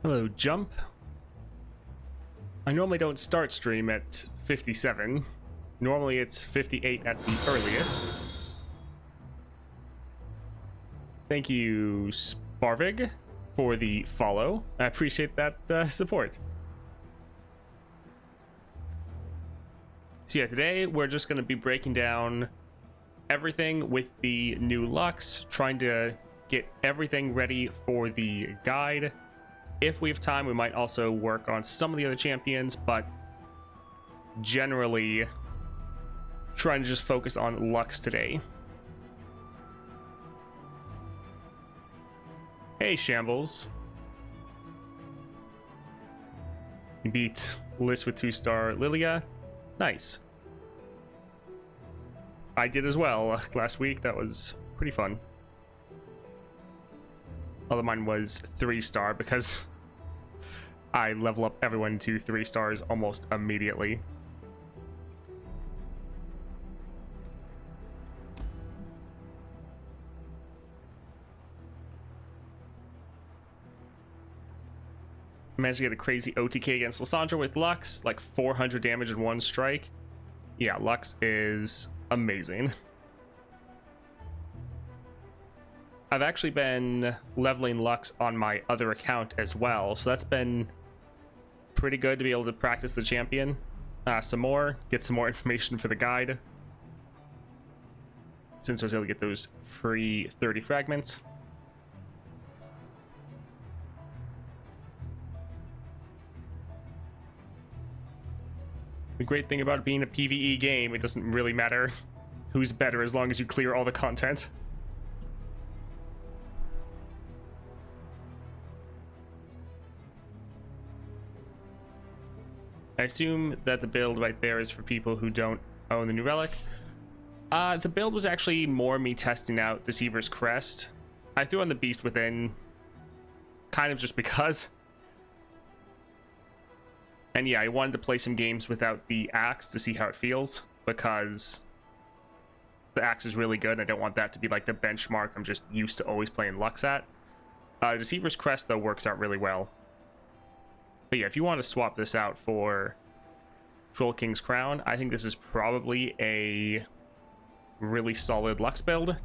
Hello, Jump. I normally don't start stream at 57. Normally it's 58 at the earliest. Thank you, Sparvig, for the follow. I appreciate that support. So yeah, today we're just going to be breaking down everything with the new Lux, trying to get everything ready for the guide. If we have time, we might also work on some of the other champions, but generally trying to just focus on Lux today. Hey, Shambles. You beat Liz with 2-star Lilia. Nice. I did as well last week. That was pretty fun. Although mine was 3-star because I level up everyone to 3 stars almost immediately. Managed to get a crazy OTK against Lissandra with Lux, like 400 damage in one strike. Yeah, Lux is amazing. I've actually been leveling Lux on my other account as well, so that's been pretty good to be able to practice the champion some more, get some more information for the guide, since I was able to get those free 30 fragments. The great thing about it being a PvE game, it doesn't really matter who's better as long as you clear all the content. I assume that the build right there is for people who don't own the new relic. The build was actually more me testing out Deceiver's Crest. I threw on the Beast Within kind of just because. And yeah, I wanted to play some games without the axe to see how it feels, because the axe is really good. I don't want that to be like the benchmark I'm just used to always playing Lux at. Deceiver's Crest, though, works out really well. But yeah, if you want to swap this out for Troll King's Crown, I think this is probably a really solid Lux build.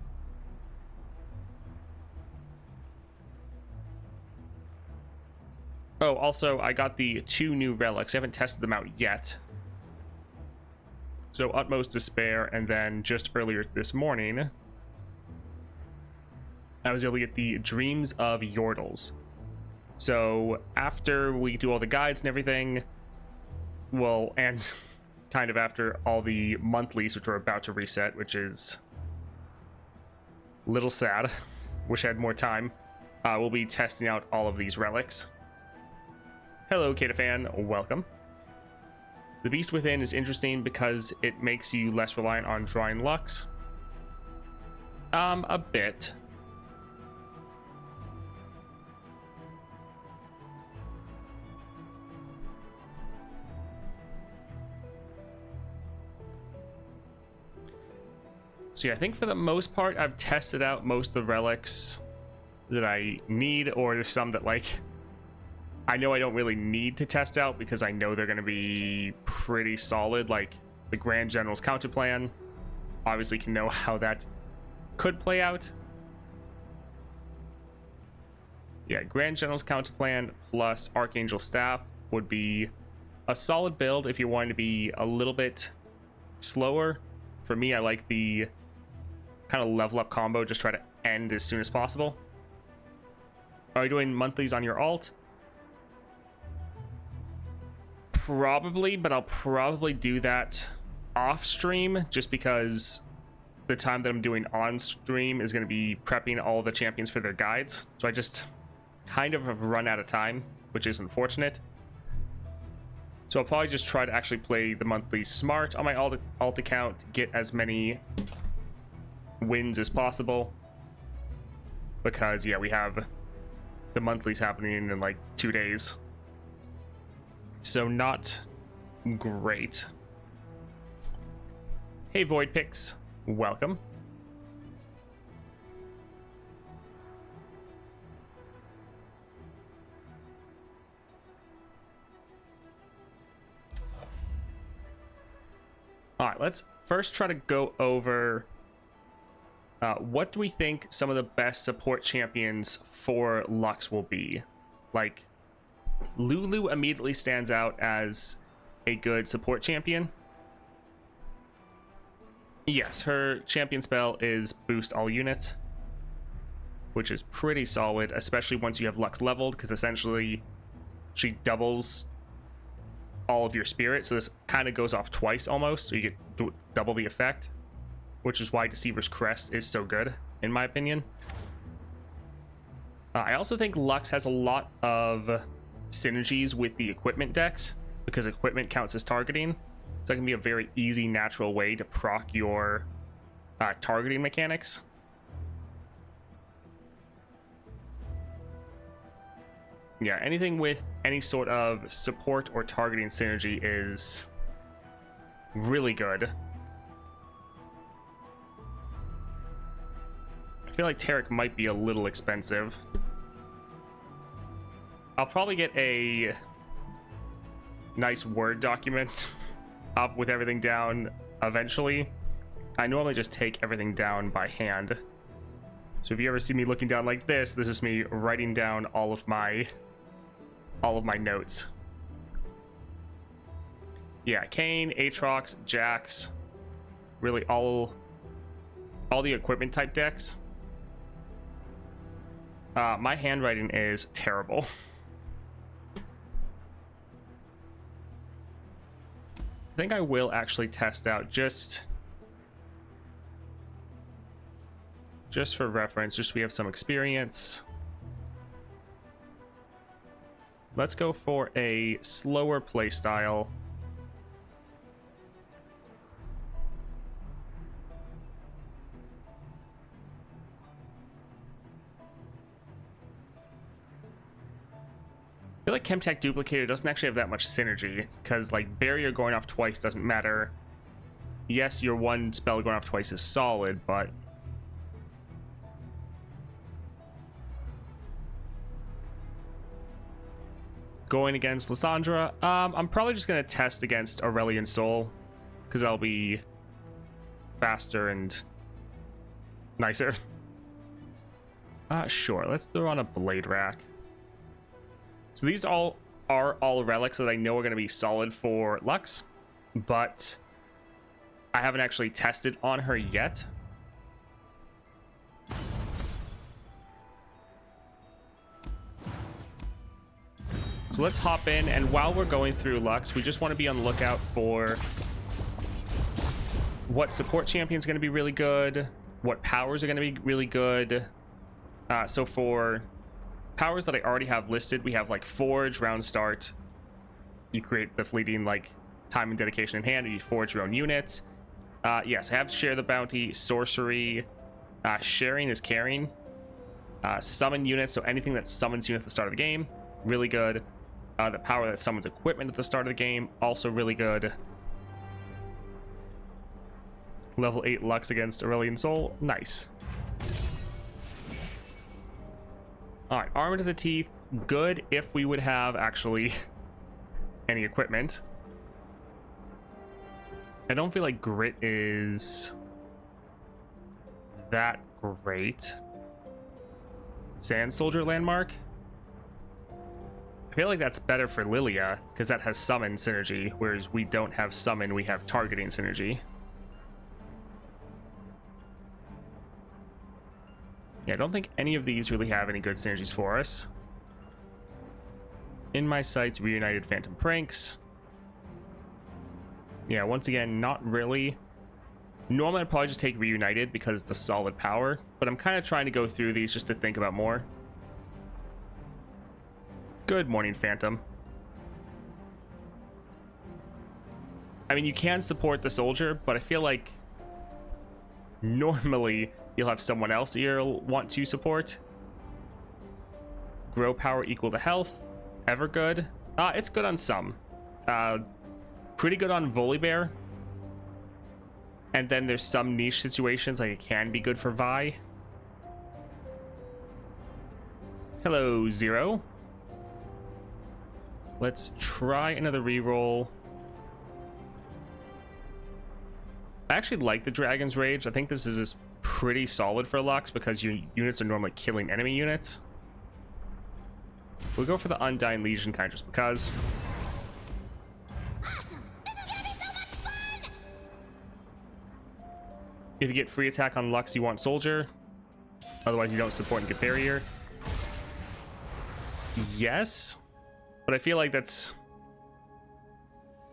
Oh, also, I got the 2 new relics. I haven't tested them out yet. So, Utmost Despair, and then just earlier this morning, I was able to get the Dreams of Yordles. So, after we do all the guides and everything, well, and kind of after all the monthlies, which are about to reset, which is a little sad. Wish I had more time. We'll be testing out all of these relics. Hello, Katafan. Welcome. The Beast Within is interesting because it makes you less reliant on drawing Lux. A bit. So yeah, I think for the most part, I've tested out most of the relics that I need, or there's some that, like, I know I don't really need to test out because I know they're going to be pretty solid, like the Grand General's counter plan. Obviously can know how that could play out. Yeah, Grand General's counter plan plus Archangel Staff would be a solid build if you wanted to be a little bit slower. For me, I like the kind of level up combo, just try to end as soon as possible. Are you doing monthlies on your alt? Probably, but I'll probably do that off stream just because the time that I'm doing on stream is going to be prepping all the champions for their guides. So I just kind of have run out of time, which is unfortunate. So I'll probably just try to actually play the monthly smart on my alt account, get as many wins as possible. Because, yeah, we have the monthlies happening in like 2 days. So not great. Hey, Void Pix, welcome. All right, let's first try to go over what do we think some of the best support champions for Lux will be. Like, Lulu immediately stands out as a good support champion. Yes, her champion spell is boost all units, which is pretty solid, especially once you have Lux leveled, because essentially she doubles all of your spirit. So this kind of goes off twice almost, so you get double the effect, which is why Deceiver's Crest is so good, in my opinion. I also think Lux has a lot of synergies with the equipment decks, because equipment counts as targeting. So it can be a very easy, natural way to proc your targeting mechanics. Yeah, anything with any sort of support or targeting synergy is really good. I feel like Tarek might be a little expensive. I'll probably get a nice Word document up with everything down eventually. I normally just take everything down by hand. So if you ever see me looking down like this is me writing down all of my notes. Yeah, Kane, Aatrox, Jax, really all the equipment type decks. My handwriting is terrible. I think I will actually test out just for reference, just so we have some experience. Let's go for a slower playstyle. I feel like Chemtech Duplicator doesn't actually have that much synergy, because like Barrier going off twice doesn't matter. Yes, your one spell going off twice is solid, but going against Lysandra, I'm probably just going to test against Aurelion Sol, because that'll be faster and nicer. Sure, let's throw on a Blade Rack. So these are all relics that I know are going to be solid for Lux, but I haven't actually tested on her yet. So let's hop in, and while we're going through Lux, we just want to be on the lookout for what support champion is going to be really good, what powers are going to be really good. So for powers that I already have listed, we have like Forge, Round Start. You create the fleeting like time and dedication in hand, and you forge your own units. Yes, I have Share the Bounty, Sorcery. Sharing is caring. Summon units, so anything that summons units at the start of the game, really good. The power that summons equipment at the start of the game, also really good. Level 8 Lux against Aurelion Sol, nice. Alright, Armor to the Teeth, good if we would have actually any equipment. I don't feel like Grit is that great. Sand Soldier Landmark? I feel like that's better for Lilia, because that has summon synergy, whereas we don't have summon, we have targeting synergy. Yeah, I don't think any of these really have any good synergies for us. In My Sights, Reunited Phantom Pranks. Yeah, once again, not really. Normally I'd probably just take Reunited because it's a solid power, but I'm kind of trying to go through these just to think about more. Good morning, Phantom. I mean, you can support the soldier, but I feel like normally you'll have someone else you'll want to support. Grow power equal to health. Ever good. It's good on some. Pretty good on Volibear. And then there's some niche situations like it can be good for Vi. Hello, Zero. Let's try another reroll. I actually like the Dragon's Rage. I think this is pretty solid for Lux because your units are normally killing enemy units. We'll go for the Undying Legion kind of just because. Awesome. This is gonna be so much fun. If you get free attack on Lux, you want Soldier. Otherwise, you don't support and get Barrier. Yes, but I feel like that's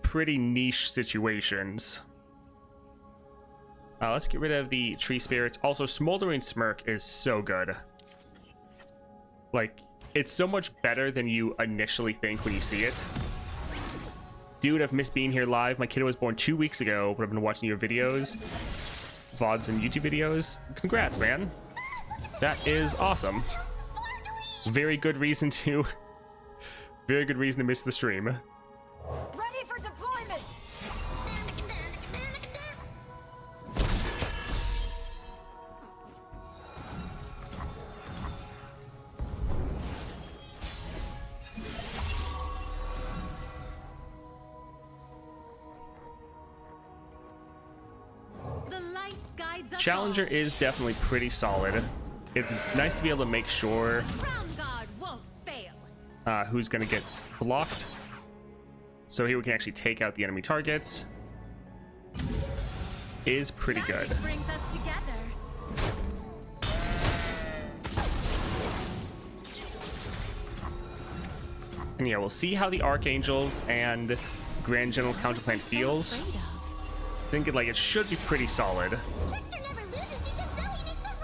pretty niche situations. Let's get rid of the Tree Spirits. Also, Smoldering Smirk is so good. Like, it's so much better than you initially think when you see it. Dude, I've missed being here live. My kid was born 2 weeks ago, but I've been watching your videos, VODs and YouTube videos. Congrats, man. That is awesome. Very good reason to miss the stream. Ready for deployment. The light guides us. Challenger is definitely pretty solid. It's nice to be able to make sure Crown Guard won't fail. who's going to get blocked. So here we can actually take out the enemy targets. Is pretty good. Light brings us together. And yeah, we'll see how the Archangels and Grand General's counterplan feels. I think it should be pretty solid. Trickster never loses because Zoe makes the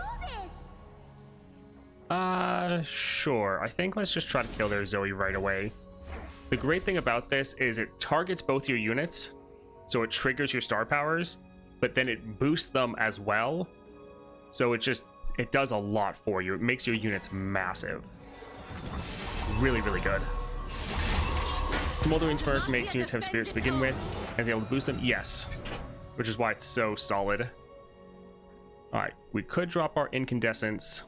roses. Sure. I think let's just try to kill their Zoe right away. The great thing about this is it targets both your units, so it triggers your star powers, but then it boosts them as well. So it does a lot for you. It makes your units massive. Really, really good. Smoldering Smirk makes units have spirits to begin with, and is able to boost them. Yes, which is why it's so solid. All right, we could drop our Incandescence.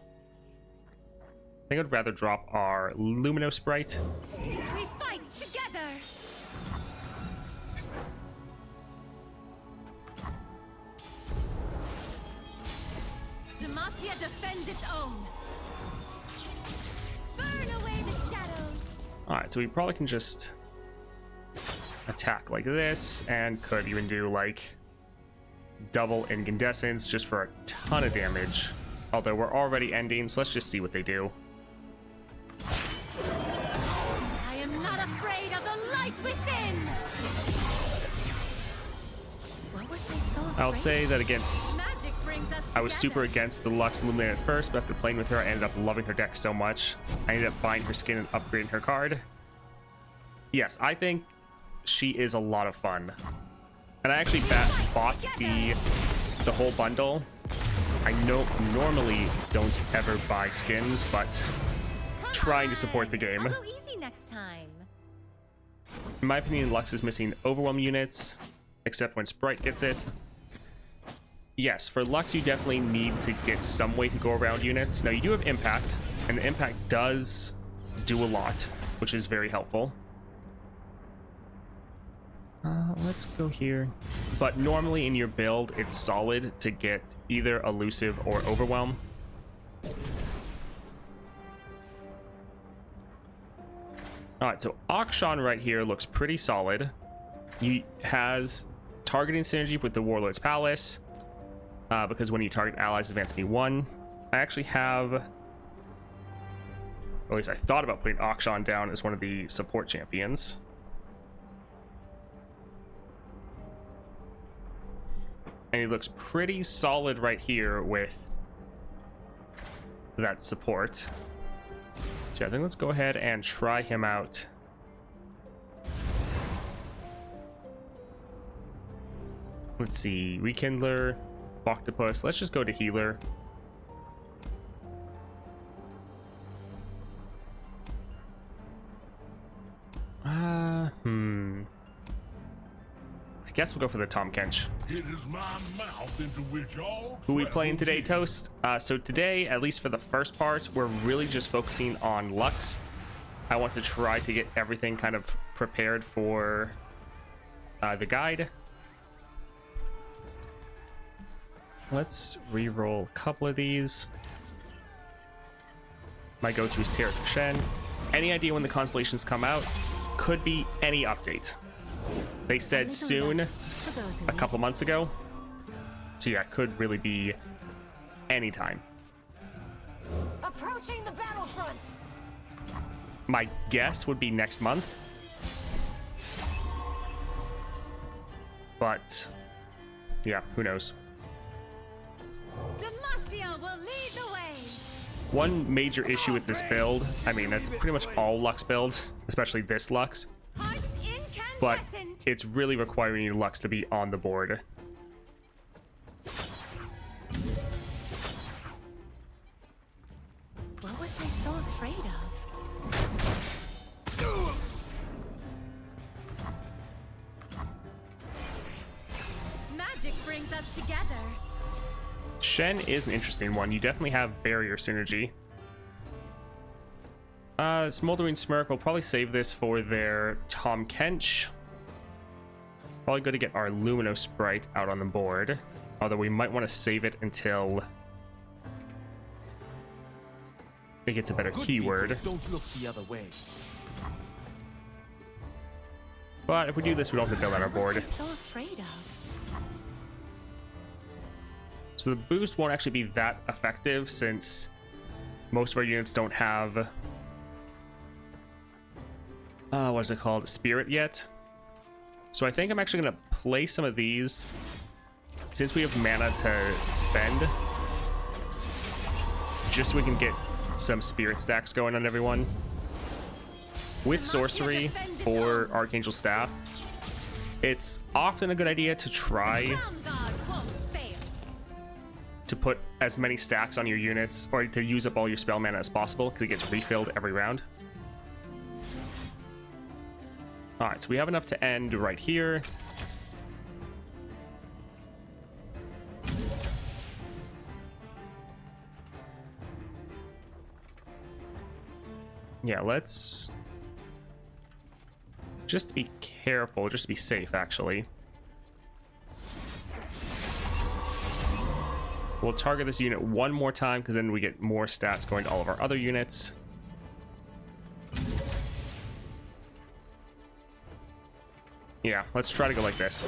I think I'd rather drop our Lumino Sprite. We fight together. Demacia defends its own. Burn away the shadows. All right, so we probably can just attack like this, and could even do like double Incandescence just for a ton of damage. Although we're already ending, so let's just see what they do. I am not afraid of the light within. What was I so afraid I'll say that against, Magic brings us I was together. super against the Lux Illuminated at first, but after playing with her, I ended up loving her deck so much. I ended up buying her skin and upgrading her card. Yes, I think she is a lot of fun. And I actually bought the whole bundle. I normally don't ever buy skins, but trying to support the game. I'll go easy next time. In my opinion, Lux is missing Overwhelm units, except when Sprite gets it. Yes, for Lux, you definitely need to get some way to go around units. Now, you do have Impact, and the Impact does do a lot, which is very helpful. Let's go here. But normally in your build, it's solid to get either Elusive or Overwhelm. Alright, so Akshan right here looks pretty solid. He has targeting synergy with the Warlord's Palace, because when you target allies, advance me1. I actually have, or at least I thought about putting Akshan down as one of the support champions. And he looks pretty solid right here with that support. So yeah, I think let's go ahead and try him out. Let's see, Rekindler, Octopus. Let's just go to Healer. I guess we'll go for the Tom Kench. It is my mouth into which all Who we playing today, travel Toast? So today, at least for the first part, we're really just focusing on Lux. I want to try to get everything kind of prepared for the guide. Let's re-roll a couple of these. My go-to is Terra Shen. Any idea when the constellations come out? Could be any update. They said soon a couple months ago. So yeah, could really be anytime. Approaching the battlefront. My guess would be next month. But yeah, who knows? Demacia will lead the way. One major issue with this build, I mean, that's pretty much all Lux builds, especially this Lux, Hearts but incandescent. it's really requiring your Lux to be on the board. What was I so afraid of? Magic brings us together. Shen is an interesting one. You definitely have barrier synergy. Smoldering Smirk will probably save this for their Tom Kench. Probably good to get our Lumino Sprite out on the board. Although we might want to save it until it gets a better keyword. Don't look the other way. But if we do this, we don't have to build out our What board. was I so afraid of? So the boost won't actually be that effective since most of our units don't have what is it called? Spirit yet. So I think I'm actually going to play some of these since we have mana to spend, just so we can get some spirit stacks going on everyone. With sorcery for Archangel Staff, it's often a good idea to try Ground guard won't fail. to put as many stacks on your units, or to use up all your spell mana as possible, because it gets refilled every round. Alright, so we have enough to end right here. Yeah, let's just be careful, just to be safe, actually. We'll target this unit one more time, because then we get more stats going to all of our other units. Yeah, let's try to go like this.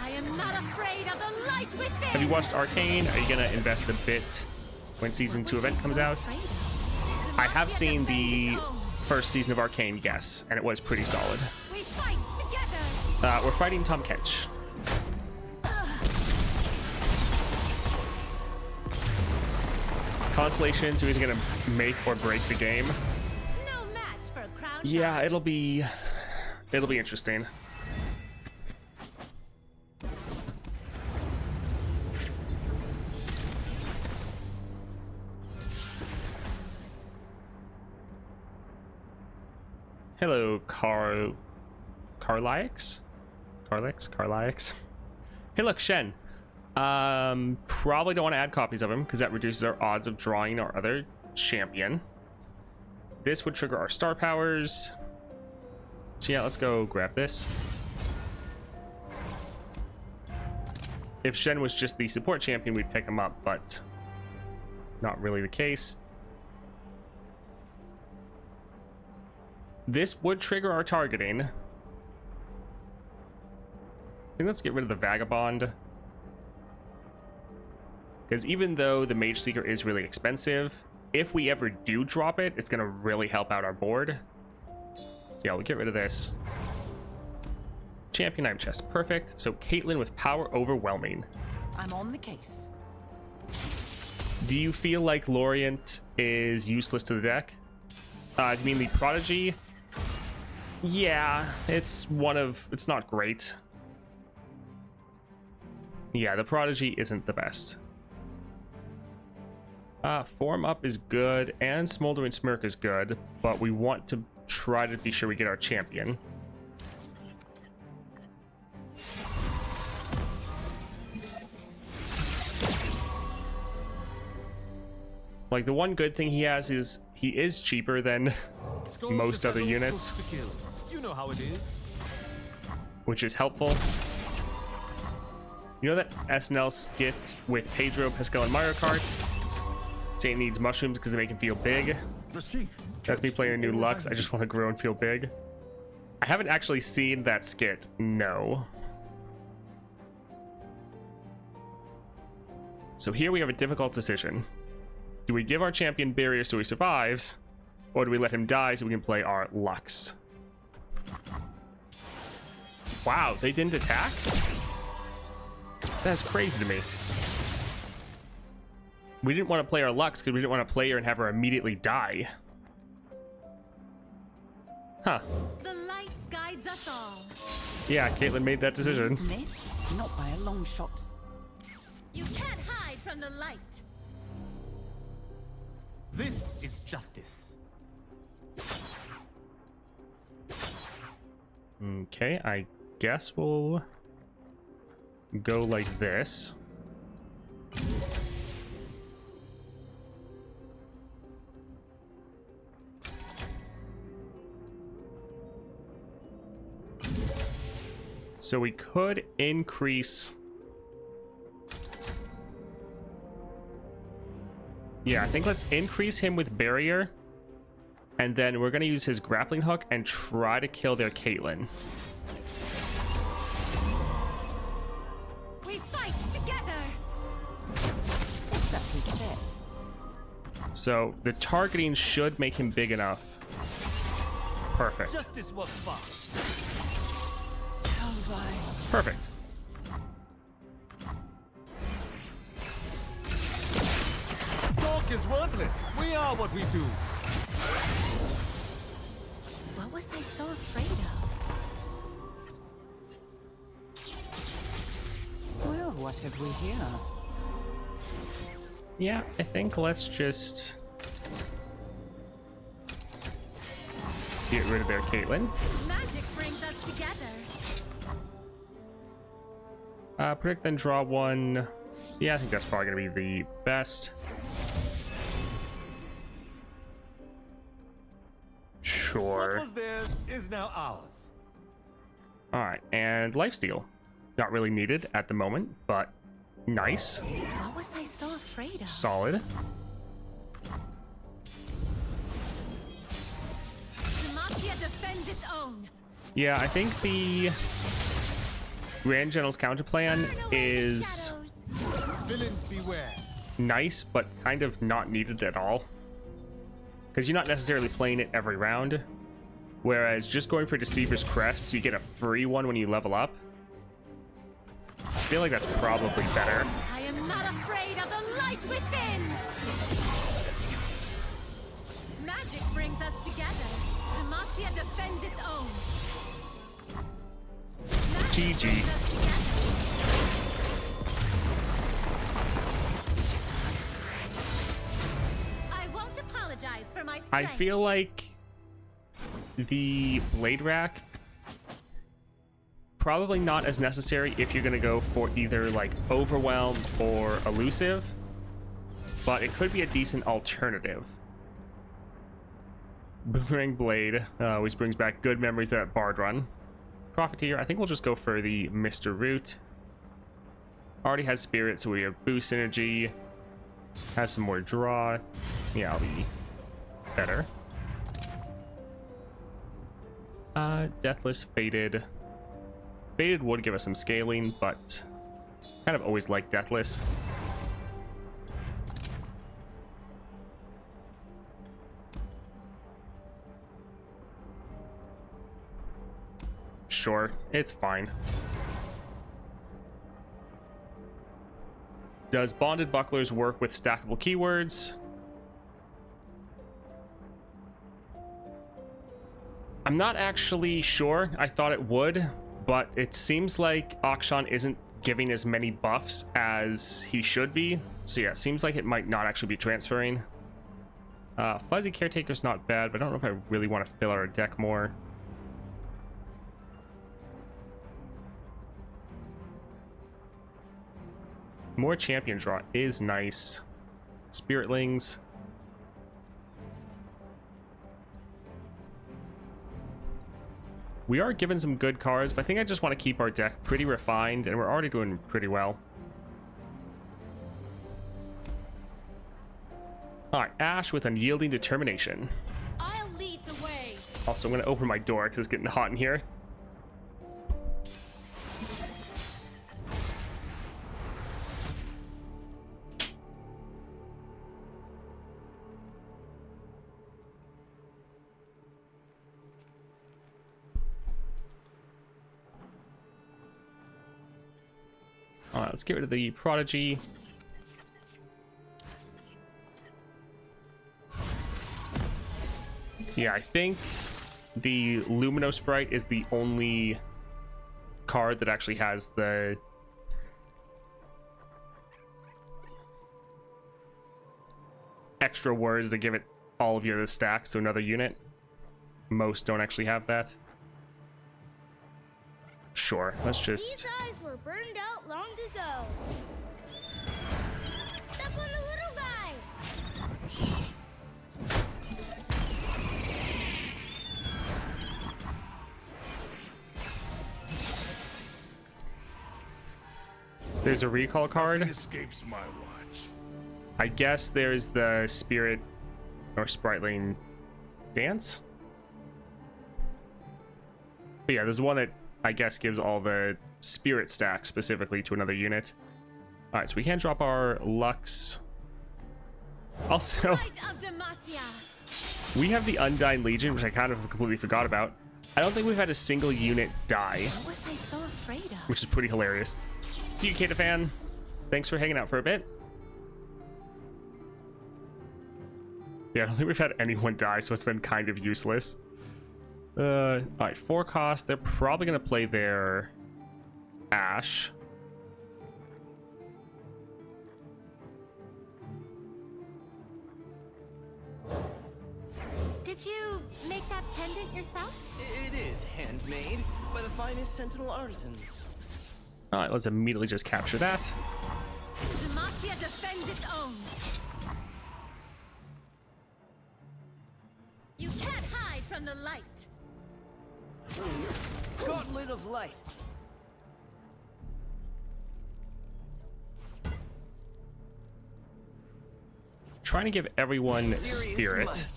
I am not afraid of the light within. Have you watched Arcane? Are you going to invest a bit when Season 2 event comes out? I have seen the first season of Arcane, yes, and it was pretty solid. We fight together. We're fighting Tom Kench. Constellation, so he's going to make or break the game. No match for Crown. Yeah, it'll be interesting. Hello, Carlix? Hey, look, Shen. Probably don't want to add copies of him because that reduces our odds of drawing our other champion. This would trigger our star powers. So yeah, let's go grab this. If Shen was just the support champion, we'd pick him up, but not really the case. This would trigger our targeting. I think let's get rid of the Vagabond. Because even though the Mage Seeker is really expensive, if we ever do drop it, it's going to really help out our board. So yeah, we'll get rid of this. Champion item chest, perfect. So Caitlyn with power overwhelming. I'm on the case. Do you feel like Lorient is useless to the deck? You mean the Prodigy? Yeah, it's not great. Yeah, the Prodigy isn't the best. Form Up is good, and Smoldering Smirk is good, but we want to try to be sure we get our champion. Like, the one good thing he has is he is cheaper than most other units, You know how it is. which is helpful. You know that SNL skit with Pedro, Pascal, and Mario Kart? Saint needs mushrooms because they make him feel big. That's me playing a new Lux. I just want to grow and feel big. I haven't actually seen that skit. No. So here we have a difficult decision. Do we give our champion barrier so he survives? Or do we let him die so we can play our Lux? Wow, they didn't attack? That's crazy to me. We didn't want to play our Lux because we didn't want to play her and have her immediately die. Huh. The light guides us all. Yeah, Caitlyn made that decision. Miss? Not by a long shot. You can't hide from the light. This is justice. Okay, I guess we'll go like this. So we could increase. Yeah, I think let's increase him with barrier. And then we're going to use his grappling hook and try to kill their Caitlyn. We fight together. Exactly said. So the targeting should make him big enough. Perfect. Justice was fast. Perfect. Talk is worthless. We are what we do. What was I so afraid of? Well, what have we here? Yeah, I think let's just get rid of their Caitlyn. Magic brings us together. Predict, then draw one. Yeah, I think that's probably going to be the best. Sure. What was theirs is now ours. All right, and lifesteal. Not really needed at the moment, but nice. What was I so afraid of? Solid. Demacia defends its own. Yeah, I think the Grand General's counter plan Burn away the is shadows. Villains beware. nice, but kind of not needed at all. Because you're not necessarily playing it every round. Whereas just going for Deceiver's Crest, so you get a free one when you level up. I feel like that's probably better. I am not afraid of the light within. Magic brings us together. Demacia defends its own. Magic GG. brings us together. I won't apologize for my strength. I feel like the Blade Rack probably not as necessary if you're going to go for either like Overwhelm or Elusive, but it could be a decent alternative. Boomerang Blade always brings back good memories of that Bard run. Profiteer, I think we'll just go for the Mr. Root. Already has Spirit, so we have boost energy. Has some more draw. Yeah, I'll be better. Deathless, Fated. Fated would give us some scaling, but kind of always like Deathless. Sure, it's fine. Does Bonded Bucklers work with stackable keywords? I'm not actually sure. I thought it would, but it seems like Akshan isn't giving as many buffs as he should be. So yeah, it seems like it might not actually be transferring. Fuzzy Caretaker's not bad, but I don't know if I really want to fill our deck more. More champion draw is nice. Spiritlings. We are given some good cards, but I think I just want to keep our deck pretty refined, and we're already doing pretty well. Alright, Ash with Unyielding Determination. I'll lead the way. Also, I'm going to open my door because it's getting hot in here. Alright, let's get rid of the Prodigy. Yeah, I think the Lumino Sprite is the only card that actually has the extra words that give it all of your stacks to another unit. Most don't actually have that. Sure, let's just... These eyes were burned out long ago. Step on the little guy. There's a recall card. Nothing escapes my watch. I guess there's the Spirit or Spriteling Dance. But yeah, there's one that I guess gives all the Spirit stacks specifically to another unit. Alright, so we can drop our Lux. Also, Light of Demacia. we have the Undying Legion, which I kind of completely forgot about. I don't think we've had a single unit die, What was I so afraid of? which is pretty hilarious. See you, Kata fan. Thanks for hanging out for a bit. Yeah, I don't think we've had anyone die, so it's been kind of useless. Alright, 4 cost. They're probably going to play their Ash. Did you make that pendant yourself? It is handmade by the finest Sentinel artisans. Alright, let's immediately just capture that. Demacia defends its own. You can't hide from the light. Gauntlet of Light. Trying to give everyone Furious Spirit. Might.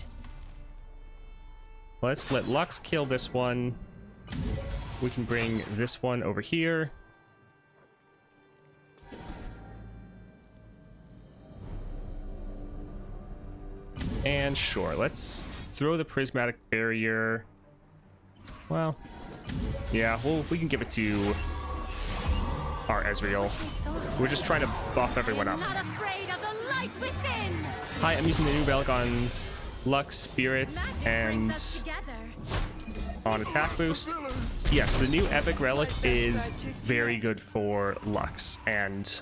Let's let Lux kill this one. We can bring this one over here. And sure, let's throw the Prismatic Barrier. Well, yeah, we can give it to our Ezreal. We're just trying to buff everyone up. I'm not afraid of the light within. Hi, I'm using the new relic on Lux, Spirit, Magic brings and us together. on attack boost. Yes, the new epic relic is very good for Lux and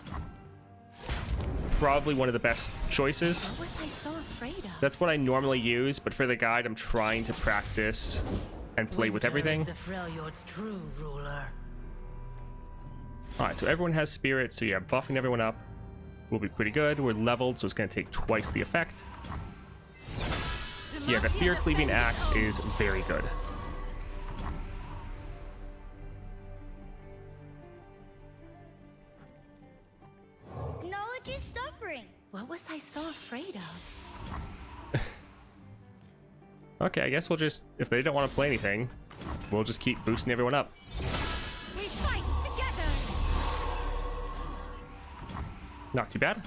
probably one of the best choices. What was I so afraid of? That's what I normally use, but for the guide, I'm trying to practice and play with everything. The Freljord's true ruler. Alright, so everyone has Spirit, so yeah, buffing everyone up will be pretty good. We're leveled, so it's going to take twice the effect. Yeah, the Fear Cleaving Axe is very good. Knowledge is suffering. What was I so afraid of? Okay, I guess we'll just, if they don't want to play anything, we'll just keep boosting everyone up. We fight together. Not too bad.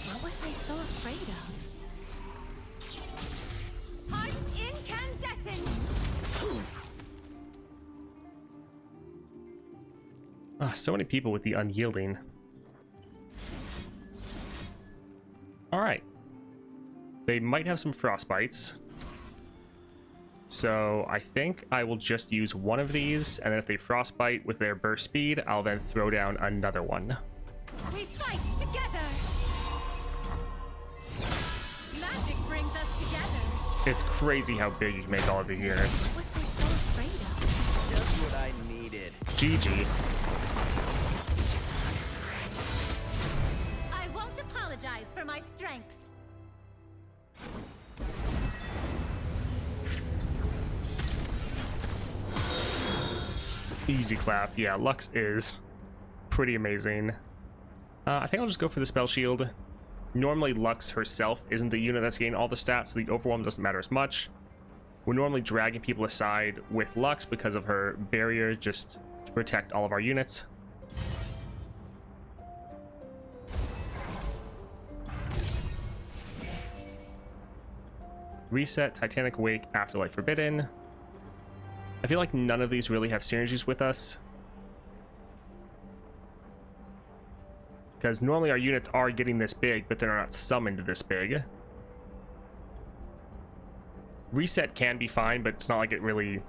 What was I so afraid of? Hearts incandescent. So many people with the Unyielding. Alright. They might have some Frostbites. So I think I will just use one of these, and then if they Frostbite with their burst speed, I'll then throw down another one. We fight together. Magic brings us together. It's crazy how big you can make all of the units. What was I so afraid of? Just what I needed. GG. I won't apologize for my strength. Easy clap. Yeah, Lux is pretty amazing. I think I'll just go for the spell shield. Normally Lux herself isn't the unit that's getting all the stats, so the overwhelm doesn't matter as much. We're normally dragging people aside with Lux because of her barrier, just to protect all of our units. Reset, Titanic Wake, Afterlife Forbidden. I feel like none of these really have synergies with us, because normally our units are getting this big, but they're not summoned this big. Reset can be fine, but it's not like it really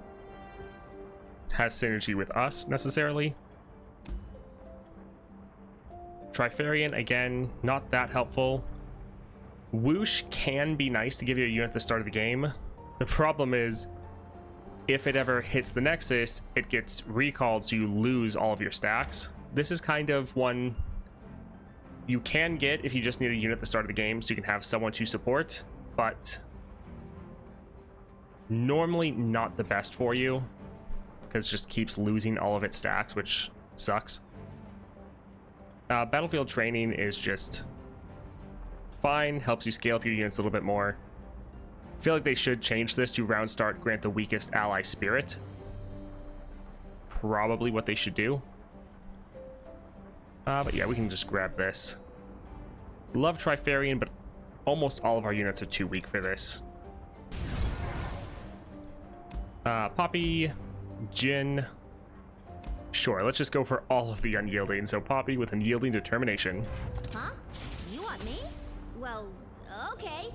has synergy with us necessarily. Trifarian, again, not that helpful. Whoosh can be nice to give you a unit at the start of the game. The problem is, if it ever hits the Nexus, it gets recalled, so you lose all of your stacks. This is kind of one you can get if you just need a unit at the start of the game, so you can have someone to support, but normally not the best for you, because it just keeps losing all of its stacks, which sucks. Battlefield Training is just fine, helps you scale up your units a little bit more. I feel like they should change this to round start, grant the weakest ally spirit. Probably what they should do. But yeah, we can just grab this. Love Trifarian, but almost all of our units are too weak for this. Poppy, Jin. Sure, let's just go for all of the unyielding. So Poppy with unyielding determination. Huh? You want me? Well, okay.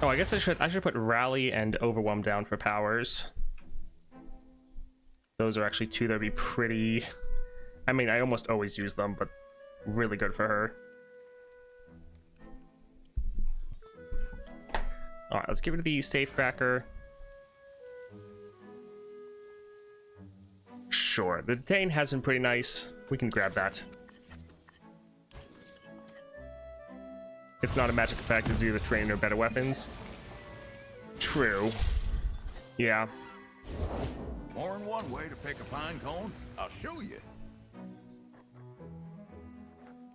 Oh, I guess I should put Rally and Overwhelm down for powers. Those are actually two that would be pretty... I mean, I almost always use them, but really good for her. Alright, let's give it the Safecracker. Sure, the Detain has been pretty nice. We can grab that. It's not a magic effect, it's either train or better weapons. True. Yeah. More than one way to pick a pine cone. I'll show you.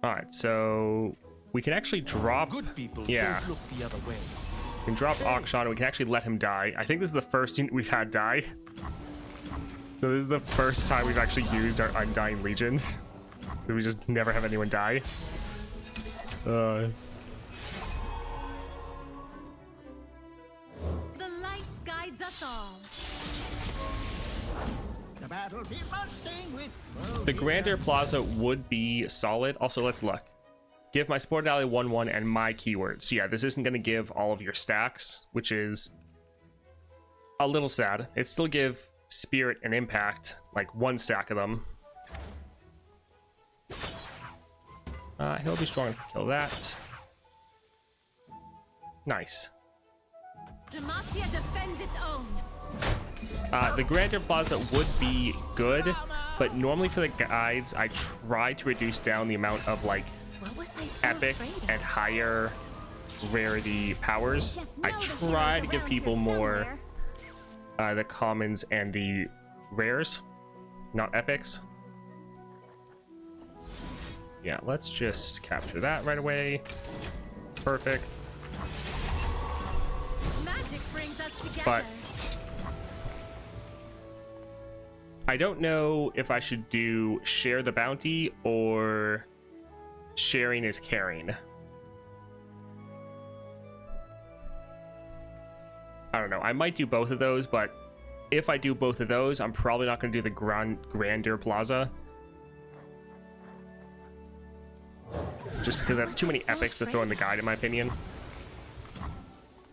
Alright, so we can actually drop... Good people Yeah. don't look the other way. We can drop Akshan and we can actually let him die. I think this is the first unit we've had die. So this is the first time we've actually used our Undying Legion. We just never have anyone die. The light guides us all. The battlefield must sting with... The Grandeur Plaza would be solid. Also, let's look. Give my Sport Ally 1/1 and my keywords. So yeah, this isn't going to give all of your stacks, which is a little sad. It still give Spirit and Impact, like one stack of them. He'll be strong enough to kill that. Nice. Demacia defends its own. The Grandeur Plaza would be good, but normally for the guides, I try to reduce down the amount of like What was I so epic afraid of? and higher rarity powers. Just I know the try hero's to give around people here more somewhere. the commons and the rares, not epics. Yeah, let's just capture that right away. Perfect. Magic brings us together. But I don't know if I should do share the bounty or sharing is caring. I don't know. I might do both of those, but if I do both of those, I'm probably not going to do the Grandeur Plaza. Just because that's too many epics to throw in the guide, in my opinion.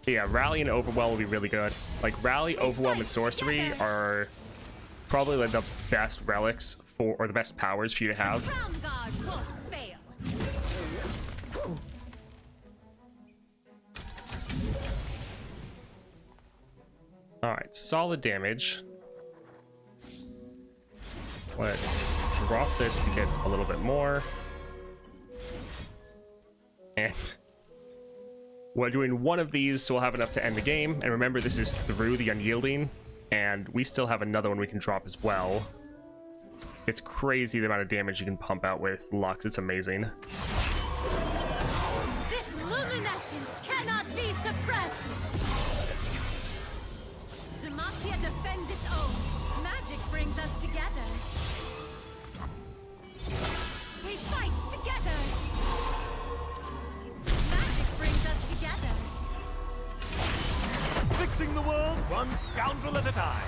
But yeah, Rally and Overwhelm will be really good. Like, Rally, Overwhelm, and Sorcery are probably like the best relics for, or the best powers for you to have. Crown Guard won't fail. Alright, solid damage. Let's drop this to get a little bit more. And We're doing one of these, so we'll have enough to end the game. And remember, this is through the Unyielding, and we still have another one we can drop as well. It's crazy the amount of damage you can pump out with Lux. It's amazing. This luminescence cannot be suppressed. Demacia defends its own. Magic brings us together. We fight together. Magic brings us together. Fixing the world one scoundrel at a time.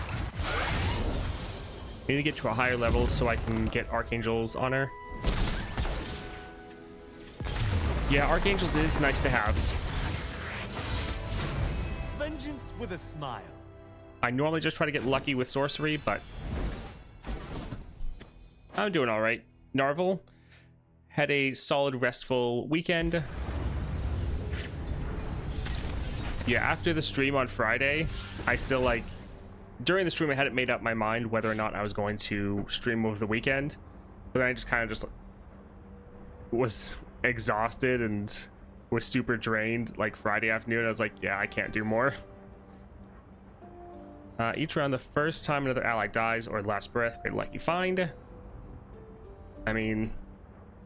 I need to get to a higher level so I can get Archangel's honor. Yeah, Archangel's is nice to have. Vengeance with a smile. I normally just try to get lucky with sorcery, but I'm doing all right. Narvel had a solid, restful weekend. Yeah, after the stream on Friday, I still like... During the stream, I hadn't made up my mind whether or not I was going to stream over the weekend. But then I just kind of just was exhausted and was super drained like Friday afternoon. I was like, yeah, I can't do more. Each round, the first time another ally dies or last breath, great lucky find. I mean,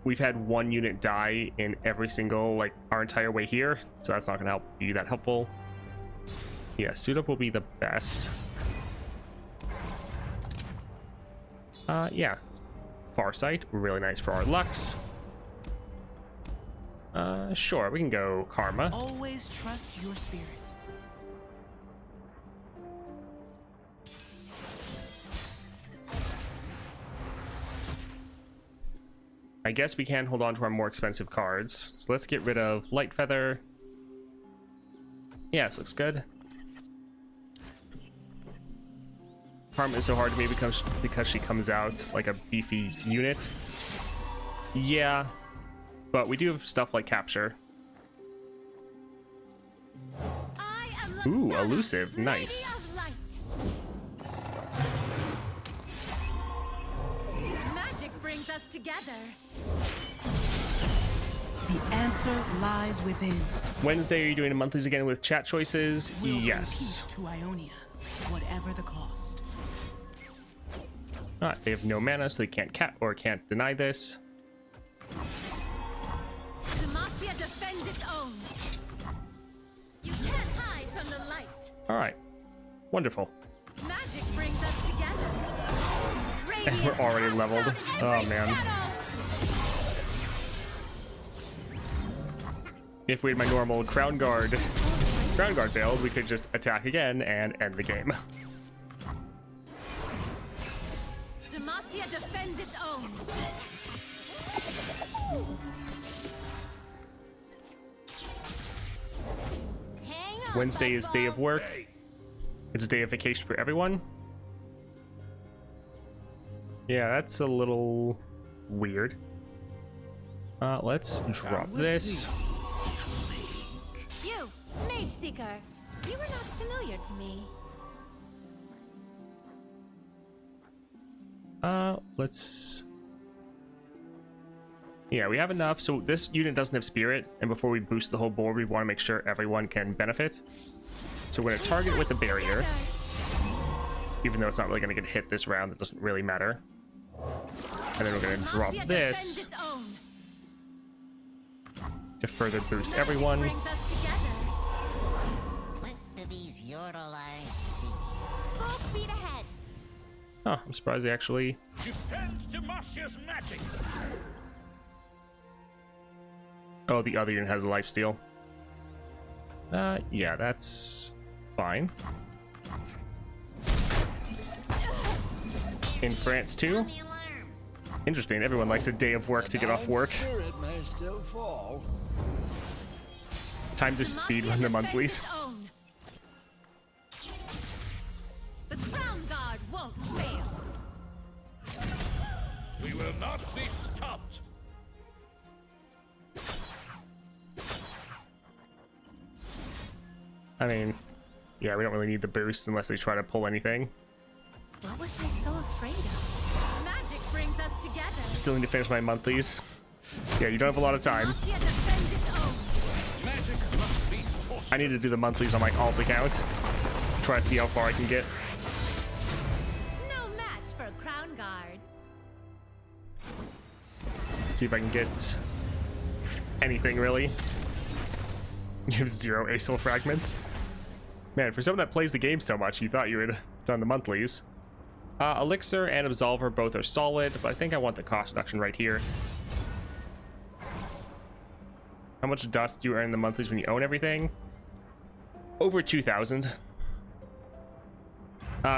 we've had one unit die in every single, like, our entire way here, so that's not going to be that helpful. Yeah, suit up will be the best. Yeah, Farsight, really nice for our Lux. Sure, we can go Karma. Always trust your spirit. I guess we can hold on to our more expensive cards. So let's get rid of Light Feather. Yeah, this looks good. Karma is so hard to me because she comes out like a beefy unit. Yeah, but we do have stuff like Capture. I am Ooh, Luxana, elusive, Lady nice. of Light. Magic brings us together. The answer lies within. Wednesday, are you doing monthlies again with chat choices? We'll bring Yes. peace to Ionia, whatever the cost. They have no mana, so they can't can't deny this. Demacia defends its own. You can't hide from the light. All right, wonderful. Magic brings us together. And we're already leveled. Oh man. If we had my normal Crown Guard build, we could just attack again and end the game. Demacia defends its own. Hang on, Wednesday is day of Buzzball. work. It's a day of vacation for everyone. Yeah, that's a little weird. Let's drop this. You, Mage Seeker. You were not familiar to me. Let's... Yeah, we have enough. So this unit doesn't have Spirit, and before we boost the whole board, we want to make sure everyone can benefit. So we're going to target with the barrier. Even though it's not really going to get hit this round, it doesn't really matter. And then we're going to drop Demacia this defends its own. to further boost Magic everyone. brings us together. What do these yodel eyes see? Full speed ahead. Oh, I'm surprised they actually... Defend Demacia's magic. Oh, the other unit has a lifesteal. Yeah, that's fine. In France too? Sound the alarm. Interesting, everyone likes a day of work to get off work. Spirit may still fall. Time to speed run the monthlies. The Crown Guard won't fail. We will not be stopped. I mean, yeah, we don't really need the boost unless they try to pull anything. What was I so afraid of? Magic brings us together. Still need to finish my monthlies. Yeah, you don't have a lot of time. Demacia defends its own. Magic must be I need to do the monthlies on my alt account. Try to see how far I can get. No match for Crown Guard. See if I can get anything, really. You have 0 acyl fragments. Man, for someone that plays the game so much, you thought you had done the monthlies. Elixir and Absolver both are solid, but I think I want the cost reduction right here. How much dust do you earn in the monthlies when you own everything? Over 2,000.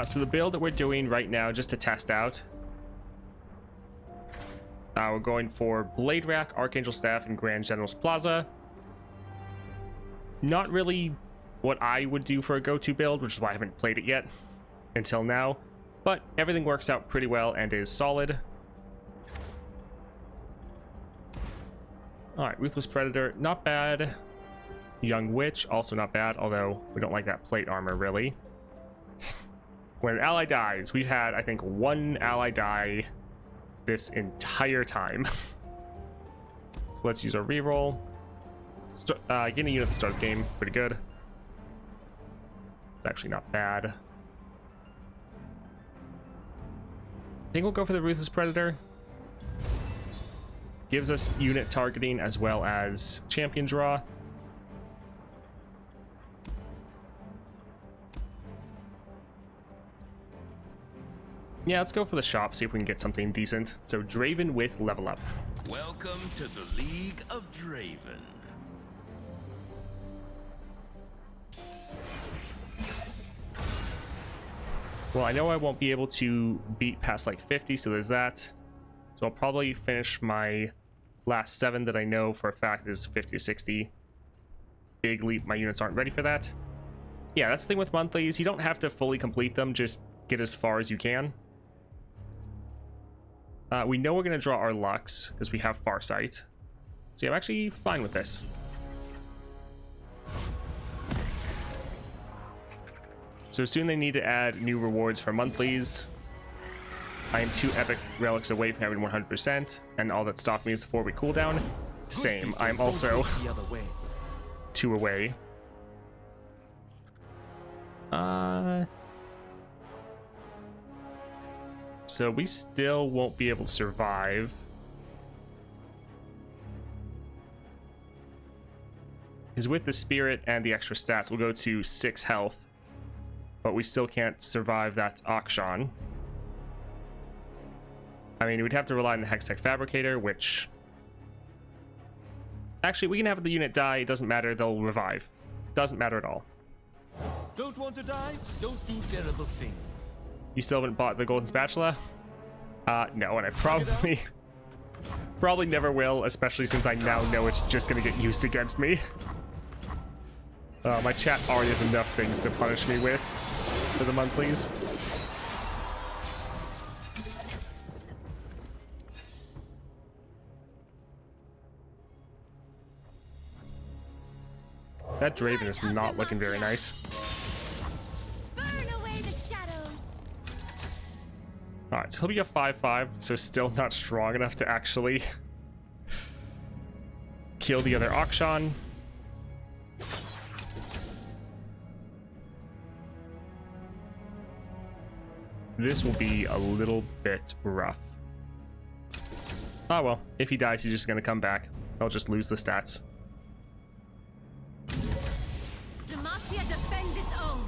So the build that we're doing right now, just to test out, we're going for Blade Rack, Archangel Staff, and Grand General's Plaza. Not really what I would do for a go-to build, which is why I haven't played it yet until now, but everything works out pretty well and is solid. All right, Ruthless Predator, not bad. Young Witch, also not bad, although we don't like that plate armor, really. When an ally dies, we've had, I think, 1 ally die this entire time. So let's use our reroll. Getting a unit at the start of the game, pretty good. It's actually not bad. I think we'll go for the Ruthless Predator. Gives us unit targeting as well as champion draw. Yeah, let's go for the shop, see if we can get something decent. So Draven with level up. Welcome to the League of Draven. Well, I know I won't be able to beat past like 50, so there's that. So I'll probably finish my last 7 that I know for a fact is 50 to 60. Big leap, my units aren't ready for that. Yeah, that's the thing with monthlies. You don't have to fully complete them, just get as far as you can. We know we're going to draw our Lux because we have Farsight. So yeah, I'm actually fine with this. So soon they need to add new rewards for monthlies. I am 2 epic relics away from having 100%, and all that stopped me is the 4-week cooldown. Same, I'm also 2 away. So we still won't be able to survive. Because with the spirit and the extra stats, we'll go to 6 health. But we still can't survive that auction. I mean, we'd have to rely on the Hextech Fabricator, which... Actually, we can have the unit die. It doesn't matter. They'll revive. Doesn't matter at all. Don't want to die? Don't do terrible things. You still haven't bought the Golden Spatula? No, and I probably... probably never will, especially since I now know it's just going to get used against me. My chat already has enough things to punish me with for the monthlies. That Draven is not looking very nice. Burn away the shadows. Alright, so he'll be a 5-5, so still not strong enough to actually kill the other Akshan. This will be a little bit rough. Oh well, if he dies, he's just gonna come back. I'll just lose the stats. Demacia defends its own.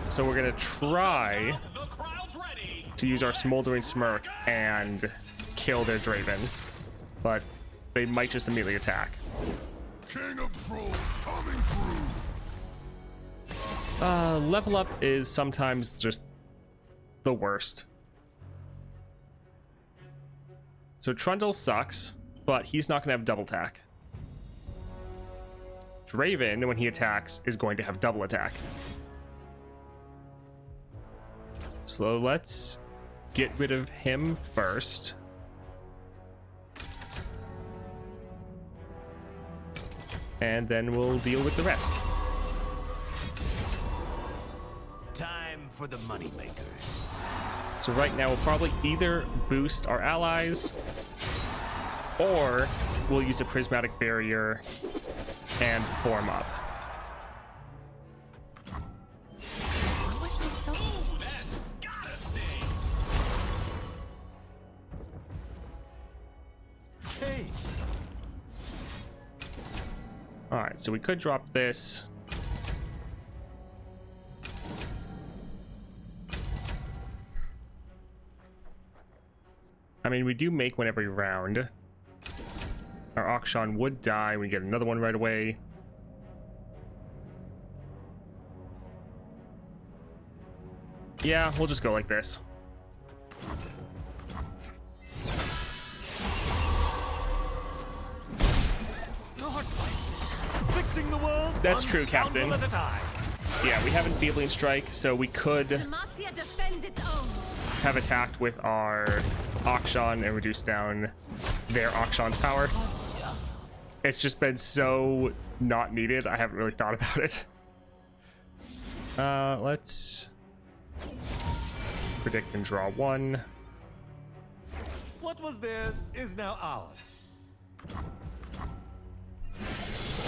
So we're gonna try to use our Smoldering Smirk and kill their Draven, but they might just immediately attack. King of Trolls coming through. Level up is sometimes just the worst. So Trundle sucks, but he's not gonna have double attack. Draven, when he attacks, is going to have double attack. So let's get rid of him first. And then we'll deal with the rest. Time for the moneymakers. So right now we'll probably either boost our allies or we'll use a prismatic barrier and form up. Hey, All right, so we could drop this. I mean, we do make one every round. Our Auction would die. We get another one right away. Yeah, we'll just go like this. fixing the world. That's one true, Captain. scoundrel at a time. Yeah, we have Enfeebling Strike, so we could Demacia defends its own. have attacked with our Auction and reduced down their Auction's power. It's just been so not needed, I haven't really thought about it. Let's predict and draw one. What was theirs is now ours.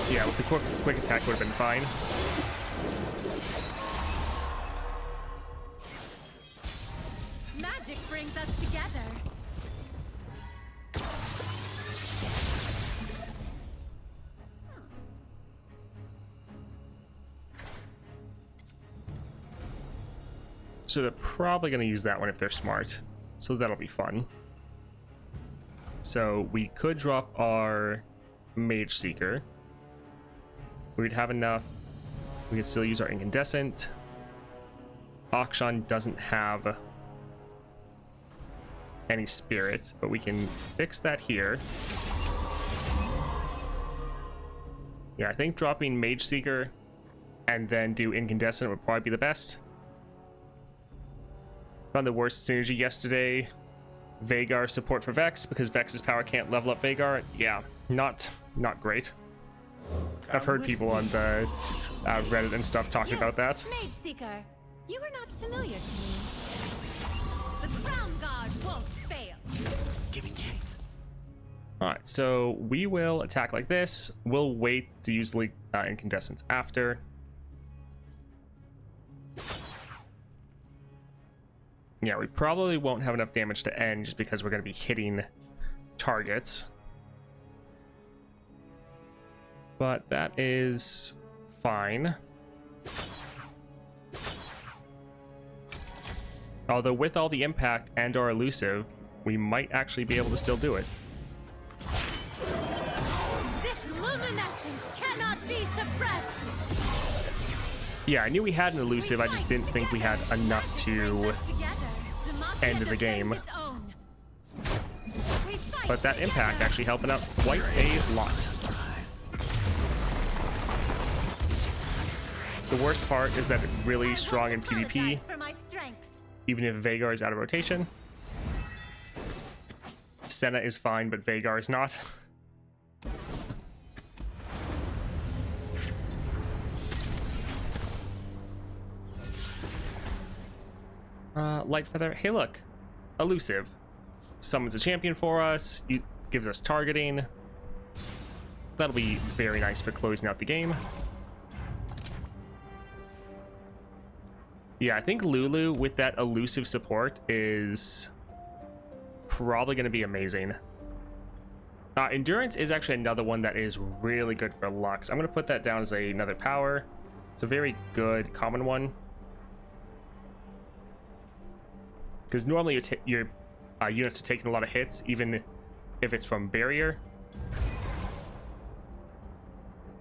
Yeah, with the quick attack would have been fine. Magic brings us together. So they're probably going to use that one if they're smart. So that'll be fun. So we could drop our Mage Seeker. We'd have enough. We could still use our Incandescent. Auction doesn't have any spirit, but we can fix that here. Yeah, I think dropping Mage Seeker and then do Incandescent would probably be the best. Found the worst synergy yesterday. Vagar support for Vex because Vex's power can't level up Vagar. Yeah, not great. I've heard people on the Reddit and stuff talking about that. Mage Seeker, you are not familiar to me. The Crown Guard won't fail. Giving chase. All right, so we will attack like this. We'll wait to use Incandescence after. Yeah, we probably won't have enough damage to end just because we're going to be hitting targets. But that is fine. Although with all the impact and our elusive, we might actually be able to still do it. This luminescence cannot be suppressed. Yeah, I knew we had an elusive, I just didn't think we had enough to end the game. But that impact actually helping out quite a lot. The worst part is that it's really strong in PvP, even if Vagar is out of rotation. Senna is fine, but Vagar is not. Light Feather. Hey, look. Elusive. Summons a champion for us. Gives us targeting. That'll be very nice for closing out the game. Yeah, I think Lulu with that elusive support is probably going to be amazing. Endurance is actually another one that is really good for Lux. I'm going to put that down as another power. It's a very good common one. Because normally your units are taking a lot of hits, even if it's from barrier.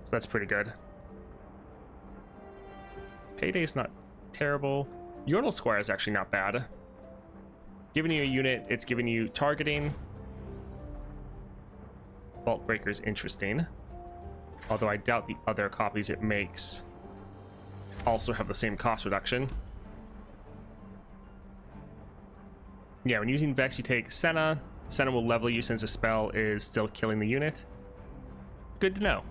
So that's pretty good. Payday's not terrible. Yordle Squire is actually not bad. Giving you a unit, it's giving you targeting. Vault Breaker is interesting. Although I doubt the other copies it makes also have the same cost reduction. Yeah, when using Vex, you take Senna. Senna will level you since the spell is still killing the unit. Good to know.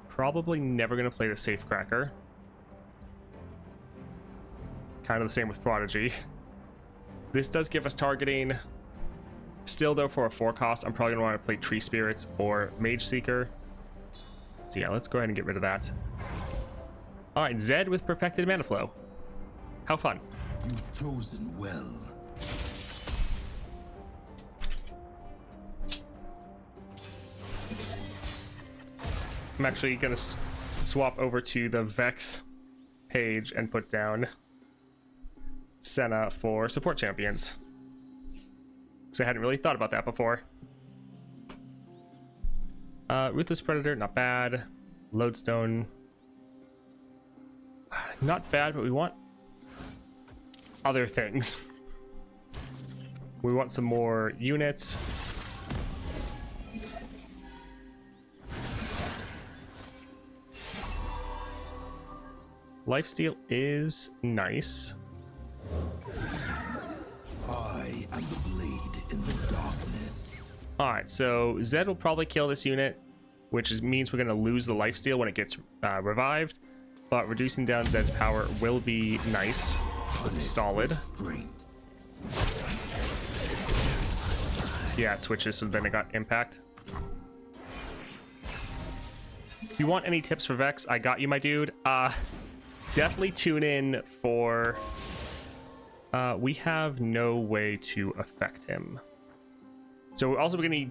Probably never going to play the Safecracker. Kind of the same with Prodigy. This does give us targeting. Still, though, for a 4 cost, I'm probably going to want to play Tree Spirits or Mage Seeker. So yeah, let's go ahead and get rid of that. All right, Zed with Perfected Mana Flow. How fun. You've chosen well. I'm actually going to swap over to the Vex page and put down Senna for support champions. Because I hadn't really thought about that before. Ruthless Predator, not bad. Lodestone, not bad, but we want other things. We want some more units. Lifesteal is nice. I am the blade in the darkness. All right, so Zed will probably kill this unit, which means we're going to lose the lifesteal when it gets revived. But reducing down Zed's power will be nice, solid. Yeah, it switches, so then it got impact. If you want any tips for Vex, I got you, my dude. Definitely tune in for... we have no way to affect him. So we're also going to be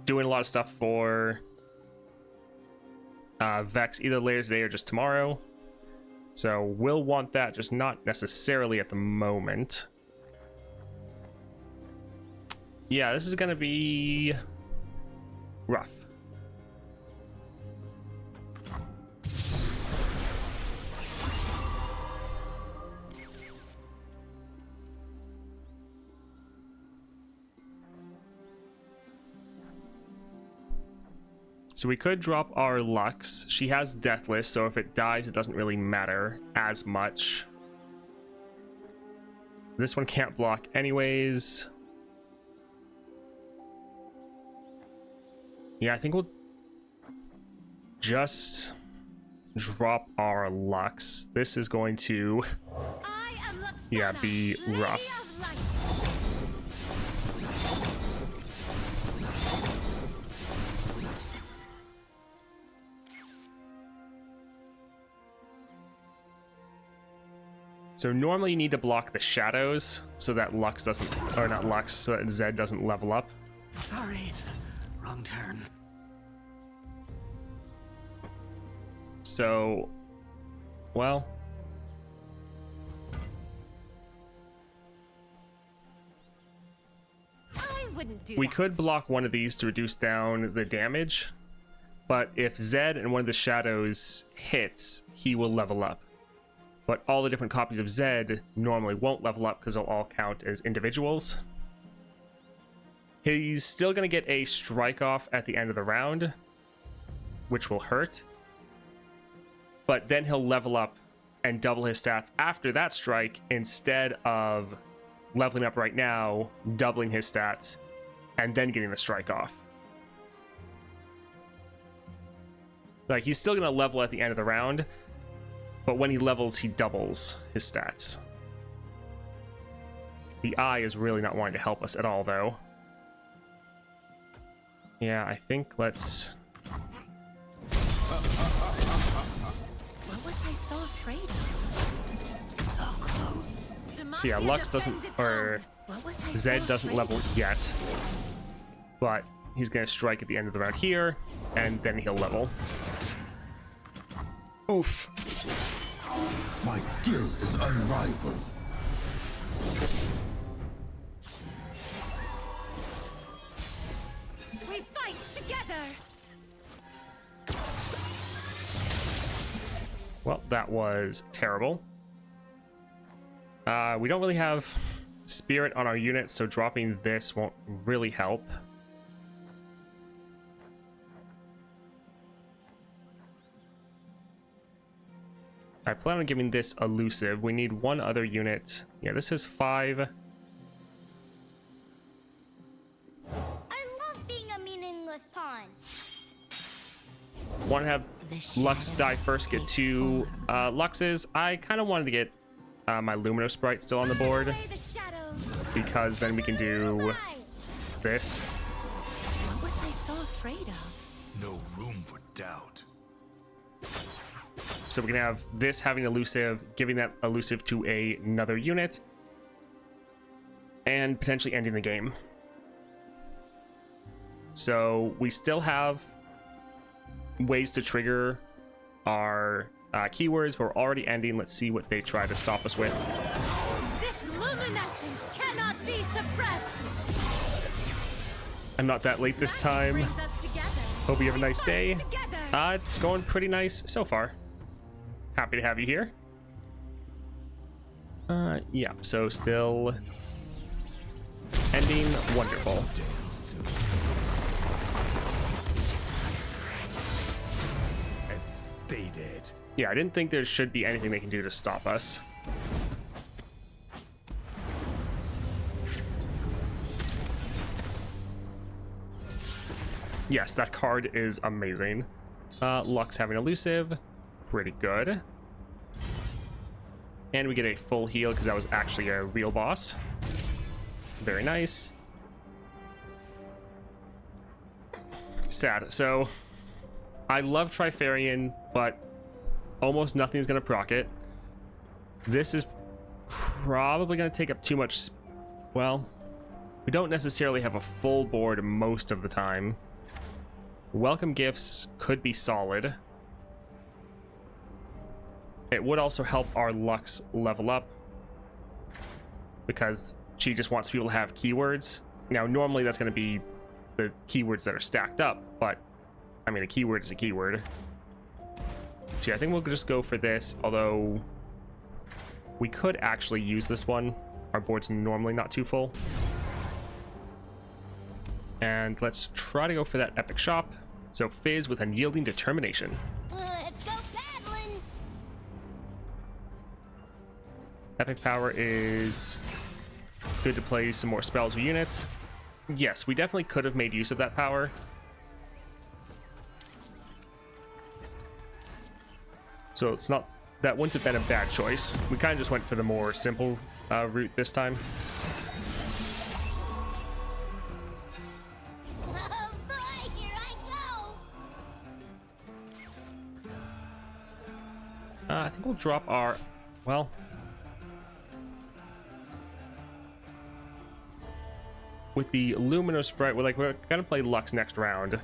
doing a lot of stuff for Vex either later today or just tomorrow. So we'll want that, just not necessarily at the moment. Yeah, this is going to be rough. So we could drop our Lux. She has Deathless, so if it dies, it doesn't really matter as much. This one can't block anyways. Yeah, I think we'll just drop our Lux. This is going to, yeah, be rough. So normally you need to block the shadows so that Lux doesn't, or not Lux, so that Zed doesn't level up. Sorry, wrong turn. So, well, I wouldn't do we that. could block one of these to reduce down the damage, but if Zed and one of the shadows hits, he will level up. But all the different copies of Zed normally won't level up because they'll all count as individuals. He's still going to get a strike off at the end of the round, which will hurt. But then he'll level up and double his stats after that strike instead of leveling up right now, doubling his stats, and then getting the strike off. Like, he's still going to level at the end of the round, but when he levels, he doubles his stats. The Eye is really not wanting to help us at all, though. Yeah, I think let's... What was I so afraid of? So close. So yeah, Lux doesn't, or Zed doesn't level yet, but he's going to strike at the end of the round here, and then he'll level. Oof. My skill is unrivaled. We fight together. Well, that was terrible. We don't really have Spirit on our unit, so dropping this won't really help. I plan on giving this Elusive. We need one other unit. Yeah, this is 5. I love being a meaningless pawn. Want to have Lux die first, get 2 Luxes. I kind of wanted to get my Lumino Sprite still on the board. Play the shadows. because then we can do Right. this. What was I so afraid of? No room for doubt. So we can have this having elusive, giving that elusive to another unit, and potentially ending the game. So we still have ways to trigger our keywords, but we're already ending. Let's see what they try to stop us with. This luminescence cannot be suppressed. I'm not that late this time. Brings us together. Hope you have a We nice fight day. together. It's going pretty nice so far. Happy to have you here. Yeah, so still ending wonderful. And stay dead. Yeah, I didn't think there should be anything they can do to stop us. Yes, that card is amazing. Lux having elusive, pretty good. And we get a full heal because that was actually a real boss. Very nice. Sad. So, I love Trifarian, but almost nothing's going to proc it. This is probably going to take up too much. Well, we don't necessarily have a full board most of the time. Welcome gifts could be solid. It would also help our Lux level up because she just wants people to have keywords. Now, normally that's going to be the keywords that are stacked up, but I mean, a keyword is a keyword. So yeah, I think we'll just go for this, although we could actually use this one. Our board's normally not too full. And let's try to go for that epic shop. So Fizz with unyielding determination. Let's go paddling. Epic power is good to play some more spells or units. Yes, we definitely could have made use of that power. So it's not, that wouldn't have been a bad choice. We kind of just went for the more simple route this time. Oh boy, here I go. I think we'll drop our, well, with the Luminous Sprite, we're gonna play Lux next round.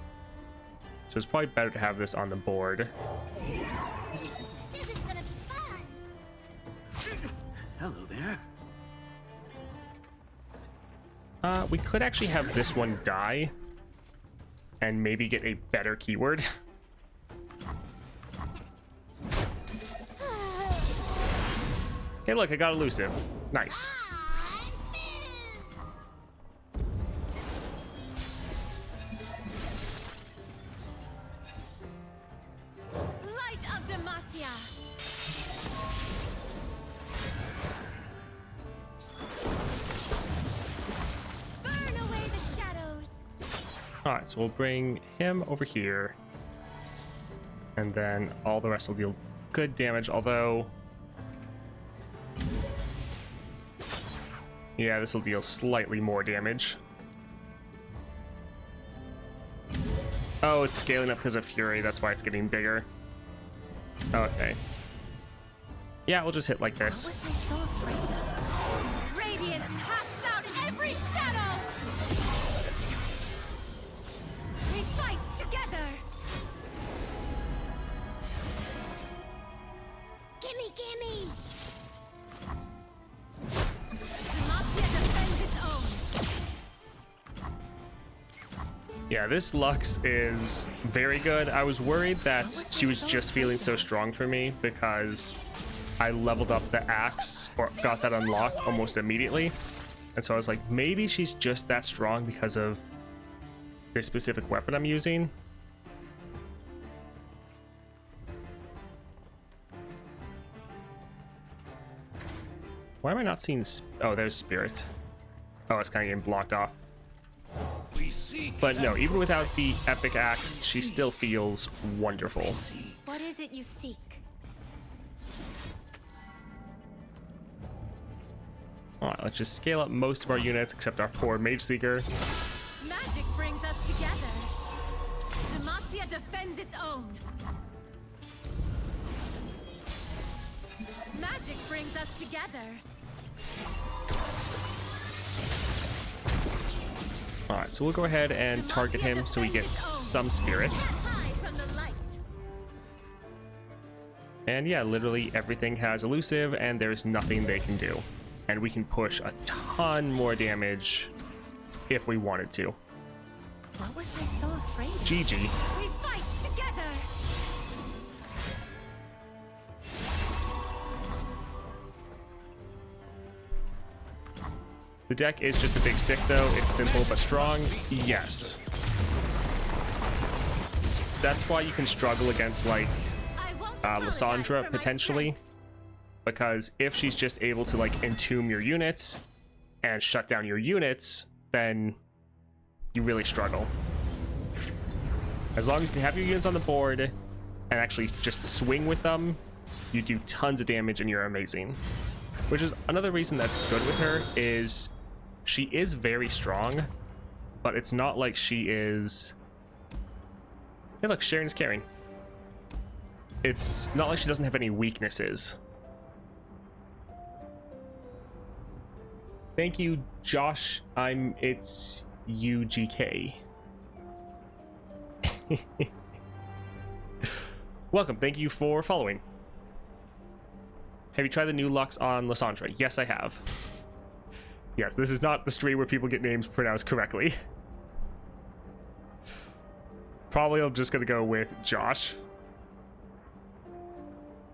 So it's probably better to have this on the board. This is gonna be fun. Hello there. We could actually have this one die and maybe get a better keyword. Hey, look, I got elusive. Nice. Light of Demacia. Burn away the shadows. All right, so we'll bring him over here. And then all the rest will deal good damage, although... yeah, this will deal slightly more damage. Oh, it's scaling up because of Fury. That's why it's getting bigger. Okay. Yeah, we'll just hit like What this. was I so afraid of? Radiance casts out every shadow. We fight together. Gimme, gimme. Demacia defends its own. Yeah, this Lux is very good. I was worried that she was just feeling so strong for me because I leveled up the axe or got that unlocked almost immediately. And so I was like, maybe she's just that strong because of this specific weapon I'm using. Why am I not seeing... oh, there's Spirit. Oh, it's kind of getting blocked off. But no, even without the epic axe, she still feels wonderful. What is it you seek? Alright, let's just scale up most of our units except our poor Mage Seeker. Magic brings us together. Demacia defends its own. Magic brings us together. Alright, so we'll go ahead and target him so he gets some spirit. High from the light. And yeah, literally everything has elusive and there's nothing they can do. And we can push a ton more damage if we wanted to. What was I so afraid of? GG. We fight together. The deck is just a big stick though. It's simple but strong. Yes. That's why you can struggle against like I won't apologize Lysandra for my potentially. strength. Because if she's just able to like entomb your units and shut down your units, then you really struggle. As long as you have your units on the board and actually just swing with them, you do tons of damage and you're amazing. Which is another reason that's good with her, is she is very strong, but it's not like she is... Hey look, Sharon is caring. It's not like she doesn't have any weaknesses. Thank you, Josh. It's UGK. Welcome. Thank you for following. Have you tried the new Lux on Lysandra? Yes, I have. Yes, this is not the stream where people get names pronounced correctly. Probably I'm just gonna go with Josh.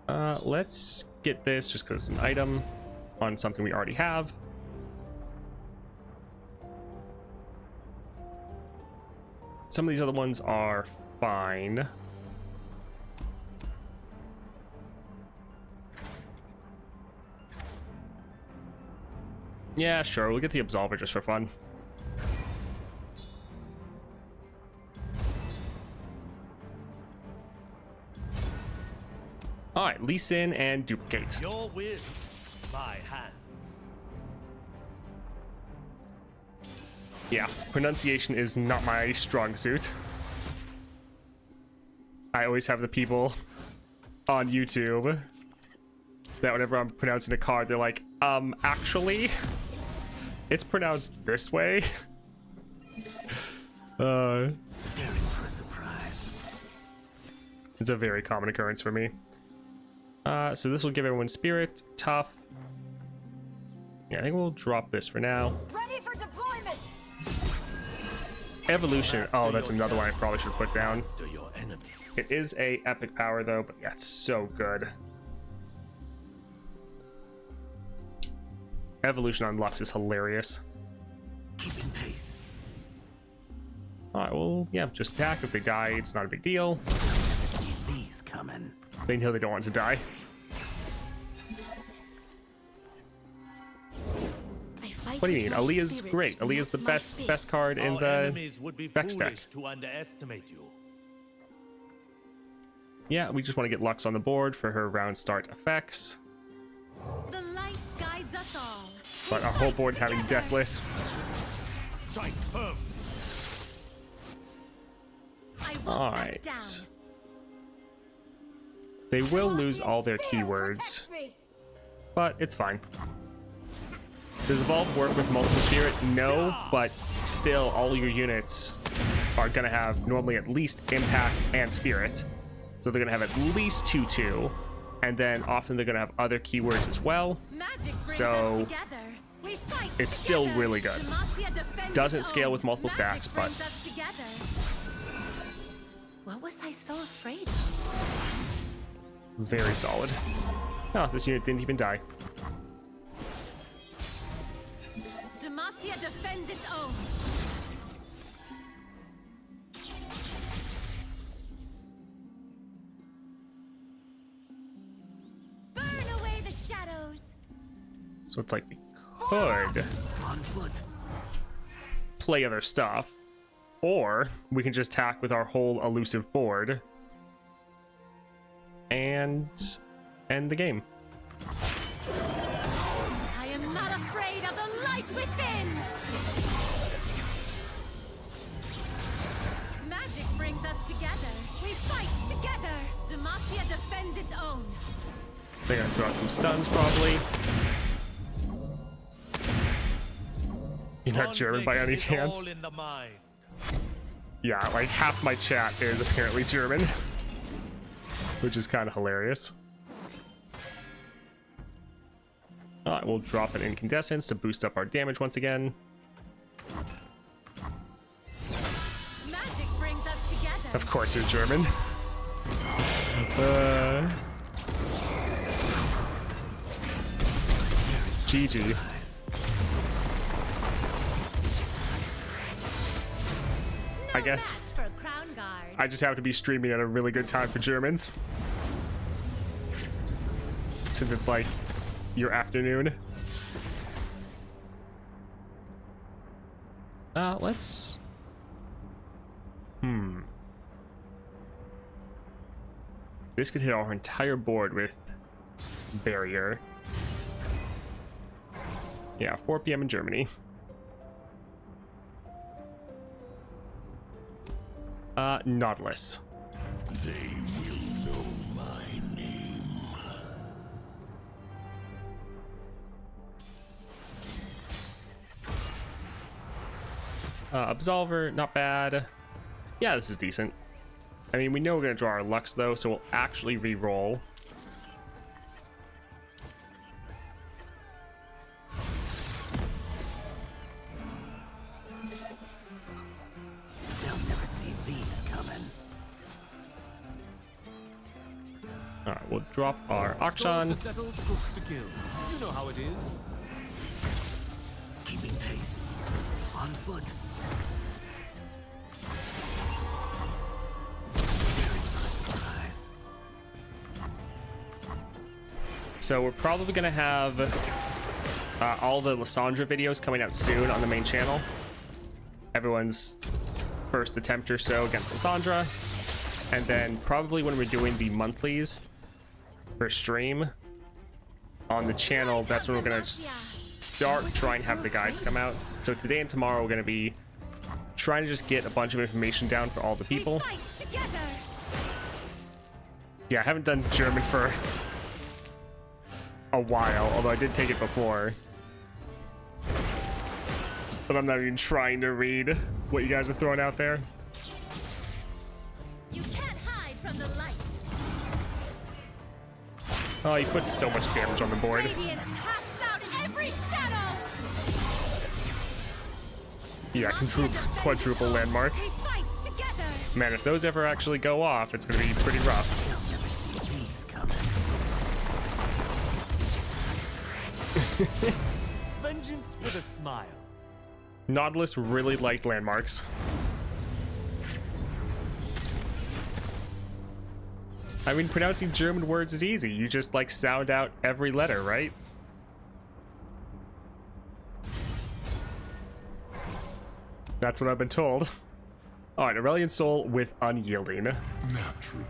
Let's get this just because it's an item on something we already have. Some of these other ones are fine. Yeah, sure, we'll get the Absolver just for fun. Alright, Lee Sin and duplicate. Your will, my hands. Yeah, pronunciation is not my strong suit. I always have the people on YouTube that whenever I'm pronouncing a card, they're like, actually, it's pronounced this way. Very for a surprise. It's a very common occurrence for me. So this will give everyone spirit, tough. Yeah, I think we'll drop this for now. Ready for deployment. Evolution. Oh, that's another one I probably should put down. Master your enemy. It is a epic power though, but yeah, it's so good. Evolution on Lux is hilarious. Keeping pace. Alright, well, yeah, just attack. If they die, it's not a big deal. Keep these coming. They know they don't want to die. What do you mean? Aaliyah's great. Aaliyah's the best card in Our the enemies would be Vex deck. foolish to underestimate you. Yeah, we just want to get Lux on the board for her round start effects. The light guides us all. But our whole board having Deathless. Strike firm. I won't back down. Alright. They will lose all their keywords, but it's fine. Does Evolve work with multiple spirit? No, but still all your units are going to have normally at least impact and spirit. So they're going to have at least 2/2, and then often they're going to have other keywords as well. Magic brings So, us together. We fight it's still together. really good. Demacia defends Doesn't its scale own. with multiple Magic stacks, but- brings us together. What was I so afraid of? Very solid. Oh, this unit didn't even die. Demacia defends its own. Burn away the shadows. So it's like we could On foot. play other stuff, or we can just attack with our whole elusive board and end the game. I am not afraid They're gonna throw out some stuns probably. You're not German by any chance? All in the mind. Yeah, like half my chat is apparently German, which is kind of hilarious. We'll drop an incandescence to boost up our damage once again. Magic brings us together. Of course you're German. GG. I guess Match for Crown Guard. I just have to be streaming at a really good time for Germans. Since it's like your afternoon. Let's... This could hit our entire board with barrier. Yeah, 4 p.m. in Germany. Nautilus. They will know my name. Absolver, not bad. Yeah, this is decent. I mean, we know we're gonna draw our Lux though, so we'll actually re-roll. They'll never see these coming. Alright, we'll drop our Scores Akshan. to settle, cooks to kill. You know how it is. Keeping pace. On foot. Preparing for a surprise. So we're probably gonna have all the Lysandra videos coming out soon on the main channel. Everyone's first attempt or so against Lysandra. And then probably when we're doing the monthlies for stream on the channel, that's when we're gonna start trying to have the guides come out. So today and tomorrow we're gonna be trying to just get a bunch of information down for all the people. We fight together. Yeah, I haven't done German for a while, although I did take it before. But I'm not even trying to read what you guys are throwing out there. You can't hide from the light. Oh, you put so much damage on the board. Radiance casts out every shadow. Yeah, quadruple landmark. We fight together. Man, if those ever actually go off, it's gonna be pretty rough. They'll never see these coming. Vengeance with a smile. Nautilus really liked landmarks. I mean, pronouncing German words is easy. You just, like, sound out every letter, right? That's what I've been told. Alright, Aurelian Soul with Unyielding. Naturally.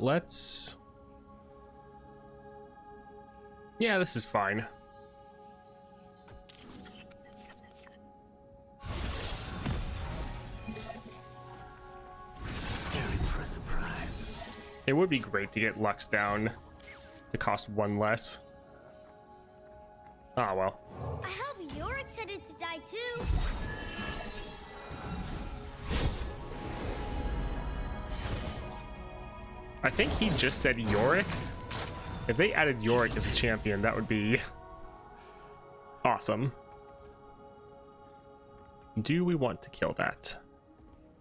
Let's... Yeah, this is fine. Preparing for a surprise. It would be great to get Lux down to cost 1 less. Ah, well. I hope you're excited to die too. I think he just said Yorick. If they added Yorick as a champion, that would be awesome. Do we want to kill that?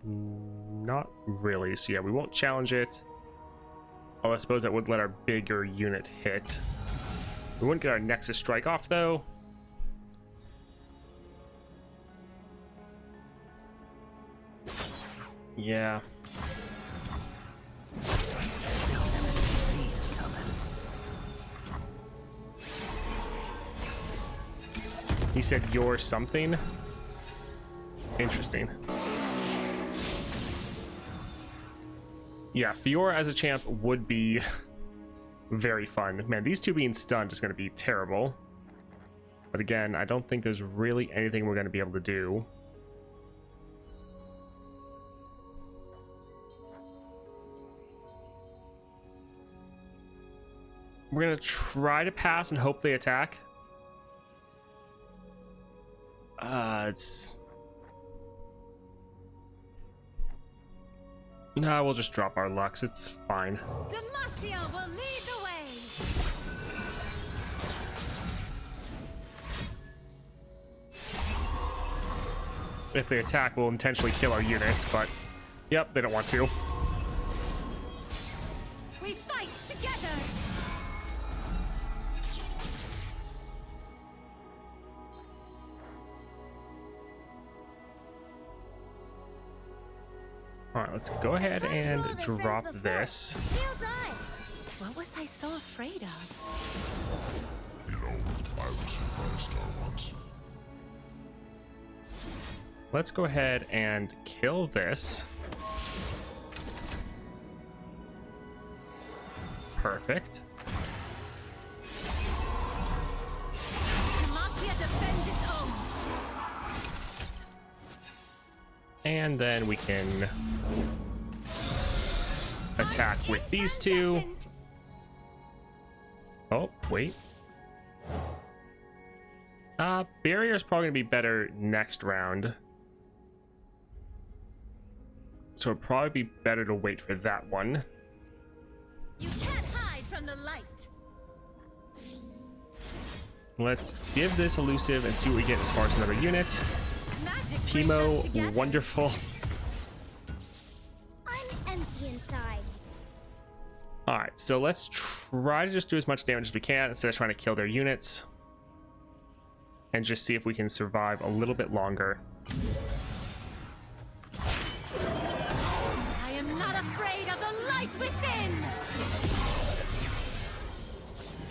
Not really. So yeah, we won't challenge it. Well, I suppose that would let our bigger unit hit. We wouldn't get our Nexus Strike off, though. Yeah. These coming. He said you're something. Interesting. Yeah, Fiora as a champ would be very fun. Man, these two being stunned is going to be terrible. But again, I don't think there's really anything we're going to be able to do. We're going to try to pass and hope they attack. No, we'll just drop our Lux. It's fine. Demacia will lead the way. If they attack, we'll intentionally kill our units, but yep, they don't want to. We fight together. All right, let's go ahead and drop this. Shields eye. What was I so afraid of? You know, I was hit by a star once. Let's go ahead and kill this. Perfect. Demacia defends its own. And then we can attack with these two. Oh, wait. Barrier is probably going to be better next round. So it'd probably be better to wait for that one. You can't hide from the light. Let's give this elusive and see what we get as far as another unit. Magic brings us Teemo, together. wonderful. I'm empty inside. Alright, so let's try to just do as much damage as we can instead of trying to kill their units. And just see if we can survive a little bit longer. I am not afraid of the light within.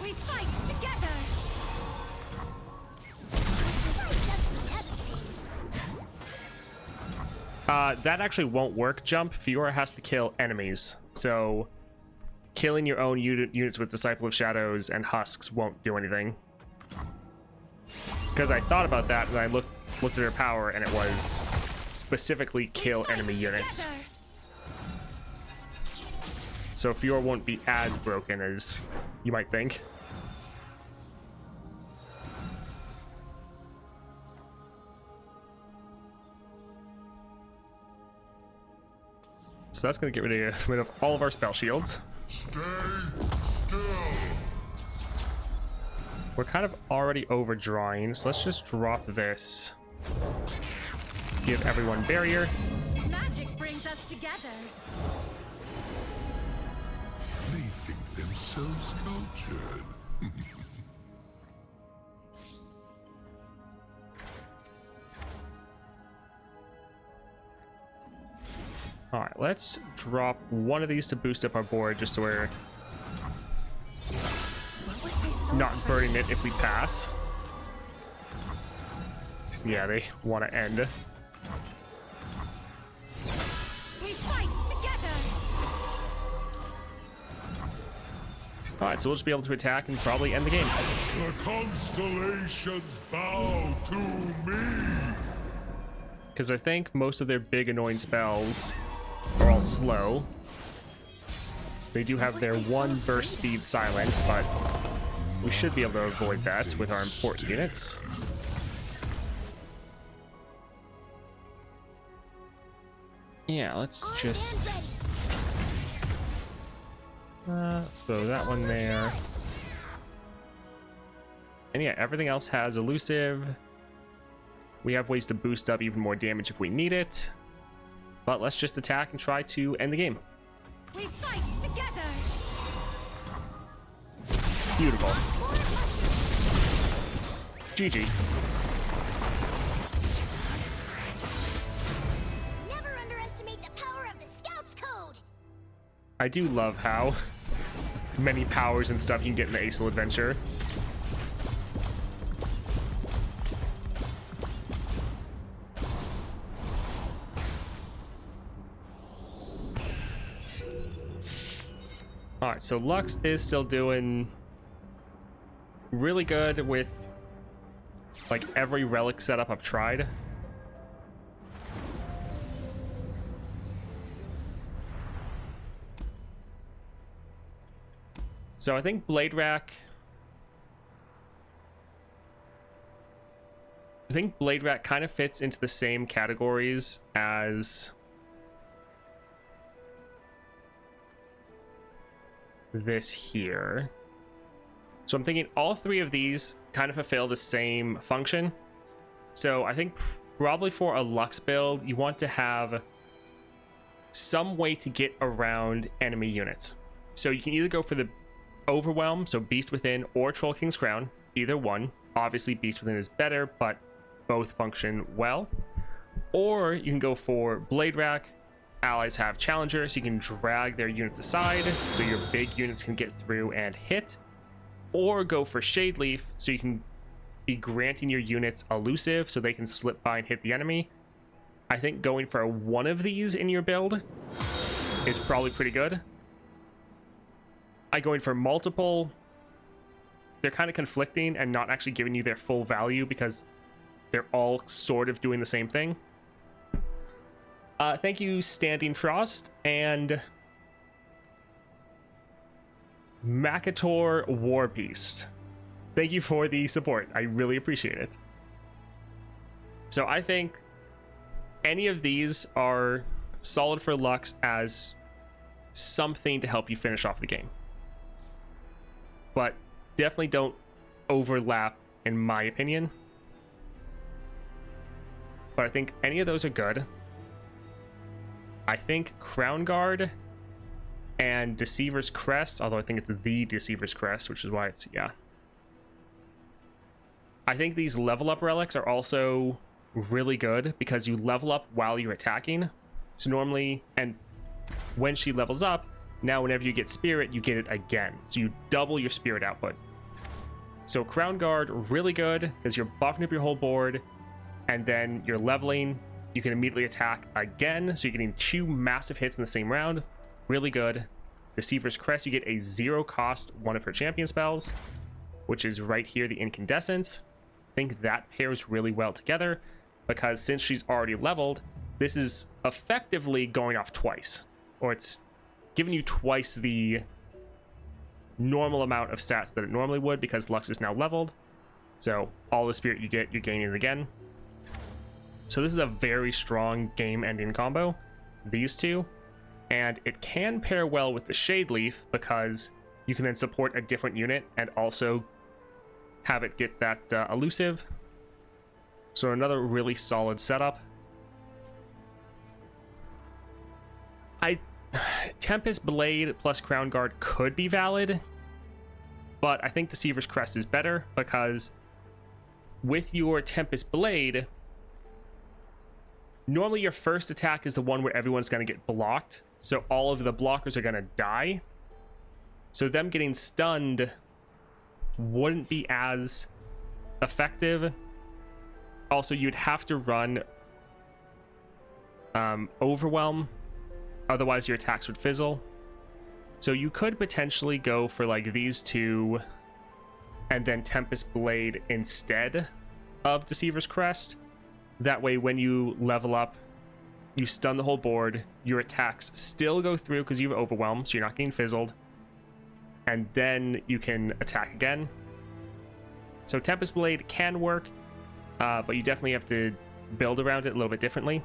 We fight together. That actually won't work, Jump. Fiora has to kill enemies. So killing your own units with Disciple of Shadows and Husks won't do anything. Because I thought about that and I looked at her power and it was specifically kill enemy units. Together. So Fiora won't be as broken as you might think. So that's going to get rid of all of our spell shields. Stay still. We're kind of already overdrawing, so let's just drop this. Give everyone barrier. Magic brings us together. They think themselves cultured. All right, let's drop one of these to boost up our board just so we're not burning it if we pass. Yeah, they want to end. We fight together. All right, so we'll just be able to attack and probably end the game. The constellations bow to me. Because I think most of their big annoying spells are all slow. They do have their one burst speed silence, but we should be able to avoid that with our important units. Yeah, let's just throw that one there. And yeah, everything else has elusive. We have ways to boost up even more damage if we need it. But let's just attack and try to end the game. We fight together. Beautiful. GG. Never underestimate the power of the Scouts Code. I do love how many powers and stuff you can get in the Acel adventure. All right, so Lux is still doing really good with like every relic setup I've tried. So I think Blade Rack kind of fits into the same categories as this here. So I'm thinking all three of these kind of fulfill the same function. So I think probably for a Lux build, you want to have some way to get around enemy units. So you can either go for the Overwhelm, so Beast Within, or Troll King's Crown, either one. Obviously Beast Within is better, but both function well. Or you can go for Blade Rack. Allies have Challenger, so you can drag their units aside so your big units can get through and hit. Or go for Shade Leaf, so you can be granting your units elusive so they can slip by and hit the enemy. I think going for one of these in your build is probably pretty good. Going for multiple, they're kind of conflicting and not actually giving you their full value because they're all sort of doing the same thing. Thank you, Standing Frost and Makator War Beast. Thank you for the support. I really appreciate it. So I think any of these are solid for Lux as something to help you finish off the game. But definitely don't overlap, in my opinion. But I think any of those are good. I think Crown Guard and Deceiver's Crest, although I think it's the Deceiver's Crest, which is why it's, yeah. I think these level up relics are also really good because you level up while you're attacking. So normally, and when she levels up, now whenever you get Spirit, you get it again. So you double your Spirit output. So Crown Guard, really good because you're buffing up your whole board, and then you're leveling. You can immediately attack again, so you're getting 2 massive hits in the same round. Really good. Deceiver's Crest, you get a 0 cost one of her champion spells, which is right here, the Incandescence. I think that pairs really well together because since she's already leveled, this is effectively going off twice, or it's giving you twice the normal amount of stats that it normally would because Lux is now leveled. So all the Spirit you get, you're gaining it again. So this is a very strong game-ending combo, these two. And it can pair well with the Shade Leaf because you can then support a different unit and also have it get that elusive. So another really solid setup. Tempest Blade plus Crown Guard could be valid, but I think Deceiver's Crest is better because with your Tempest Blade, normally your first attack is the one where everyone's going to get blocked, so all of the blockers are going to die. So them getting stunned wouldn't be as effective. Also, you'd have to run Overwhelm, otherwise your attacks would fizzle. So you could potentially go for like these two and then Tempest Blade instead of Deceiver's Crest. That way when you level up, you stun the whole board, your attacks still go through because you have Overwhelm, so you're not getting fizzled, and then you can attack again. So Tempest Blade can work, but you definitely have to build around it a little bit differently.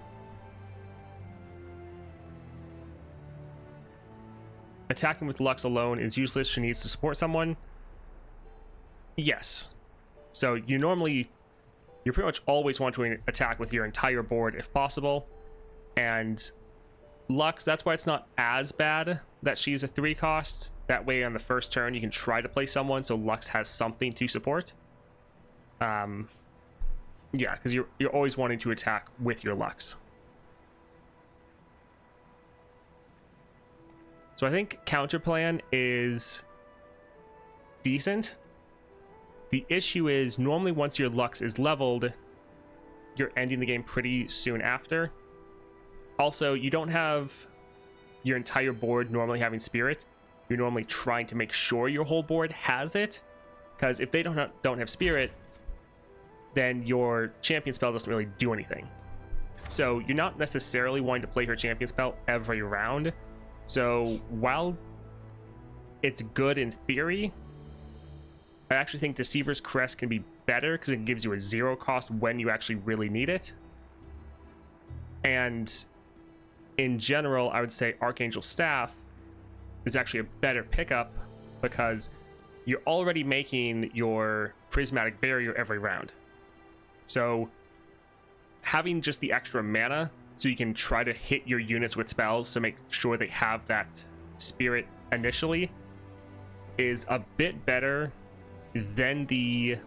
Attacking with Lux alone is useless. She needs to support someone. Yes. So you're pretty much always want to attack with your entire board if possible. And Lux, that's why it's not as bad that she's a 3 cost. That way on the first turn you can try to play someone so Lux has something to support. Yeah, because you're always wanting to attack with your Lux. So I think counter plan is decent. The issue is normally once your Lux is leveled, you're ending the game pretty soon after. Also, you don't have your entire board normally having Spirit. you're normally trying to make sure your whole board has it, because if they don't have Spirit, then your champion spell doesn't really do anything. So you're not necessarily wanting to play her champion spell every round. So while it's good in theory, I actually think Deceiver's Crest can be better because it gives you a 0 cost when you actually really need it. And in general, I would say Archangel Staff is actually a better pickup because you're already making your Prismatic Barrier every round. So having just the extra mana so you can try to hit your units with spells to make sure they have that Spirit initially is a bit better than the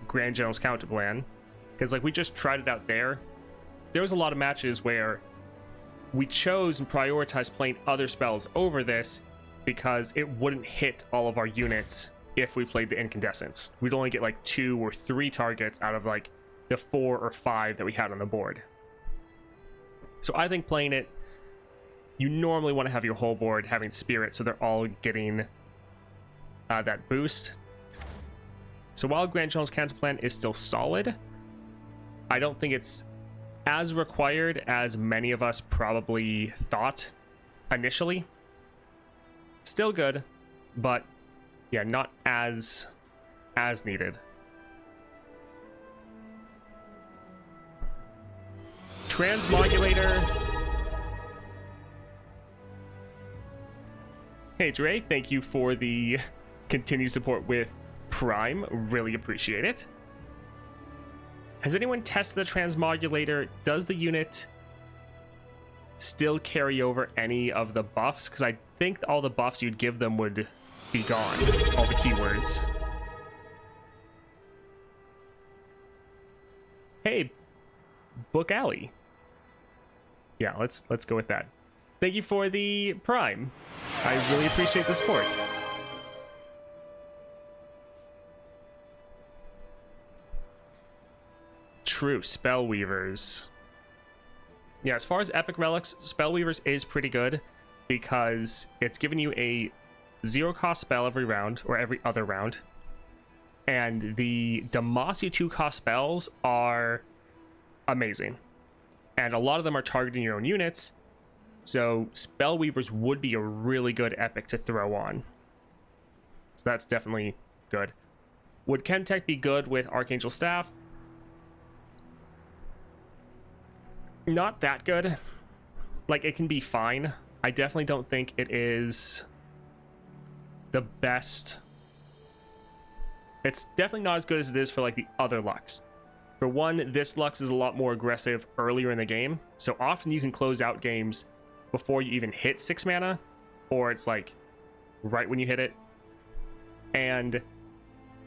Grand General's counter plan, because like we just tried it out there was a lot of matches where we chose and prioritized playing other spells over this because it wouldn't hit all of our units if we played the Incandescence. We'd only get like 2 or 3 targets out of like the 4 or 5 that we had on the board. So I think playing it, you normally want to have your whole board having Spirit so they're all getting that boost. So while Grand General's counterplan is still solid, I don't think it's as required as many of us probably thought initially. Still good, but yeah, not as needed. Transmodulator. Hey Dre, thank you for the continued support with Prime. Really appreciate it. Has anyone tested the Transmodulator? Does the unit still carry over any of the buffs? Because I think all the buffs you'd give them would be gone. All the keywords. Hey, Book Alley. Yeah, let's go with that. Thank you for the Prime. I really appreciate the support. True, Spellweavers. Yeah, as far as Epic Relics, Spellweavers is pretty good because it's giving you a 0 cost spell every round, or every other round. And the Demacia 2 cost spells are amazing. And a lot of them are targeting your own units, so Spellweavers would be a really good epic to throw on. So that's definitely good. Would Chemtech be good with Archangel Staff? Not that good. Like, it can be fine. I definitely don't think it is the best. It's definitely not as good as it is for like the other Lux. For one, this Lux is a lot more aggressive earlier in the game, so often you can close out games before you even hit 6 mana, or it's like right when you hit it. And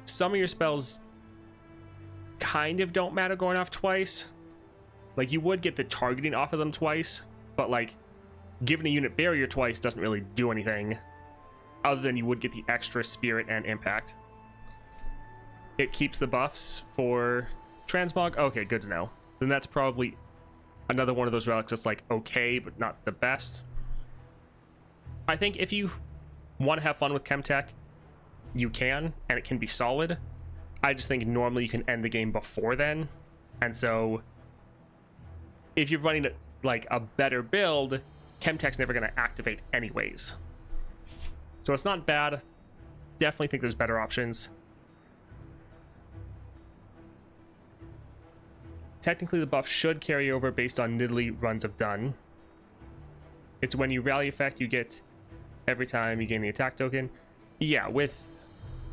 some of your spells kind of don't matter going off twice. Like, you would get the targeting off of them twice, but like giving a unit barrier twice doesn't really do anything other than you would get the extra Spirit and Impact. It keeps the buffs for Transmog. Okay, good to know. Then that's probably another one of those relics that's like okay, but not the best. I think if you want to have fun with Chemtech, you can, and it can be solid. I just think normally you can end the game before then, and so if you're running like a better build, Chemtech's never going to activate anyways. So it's not bad. Definitely think there's better options. Technically, the buff should carry over based on Nidalee runs have done. It's when you rally effect you get every time you gain the attack token. Yeah, with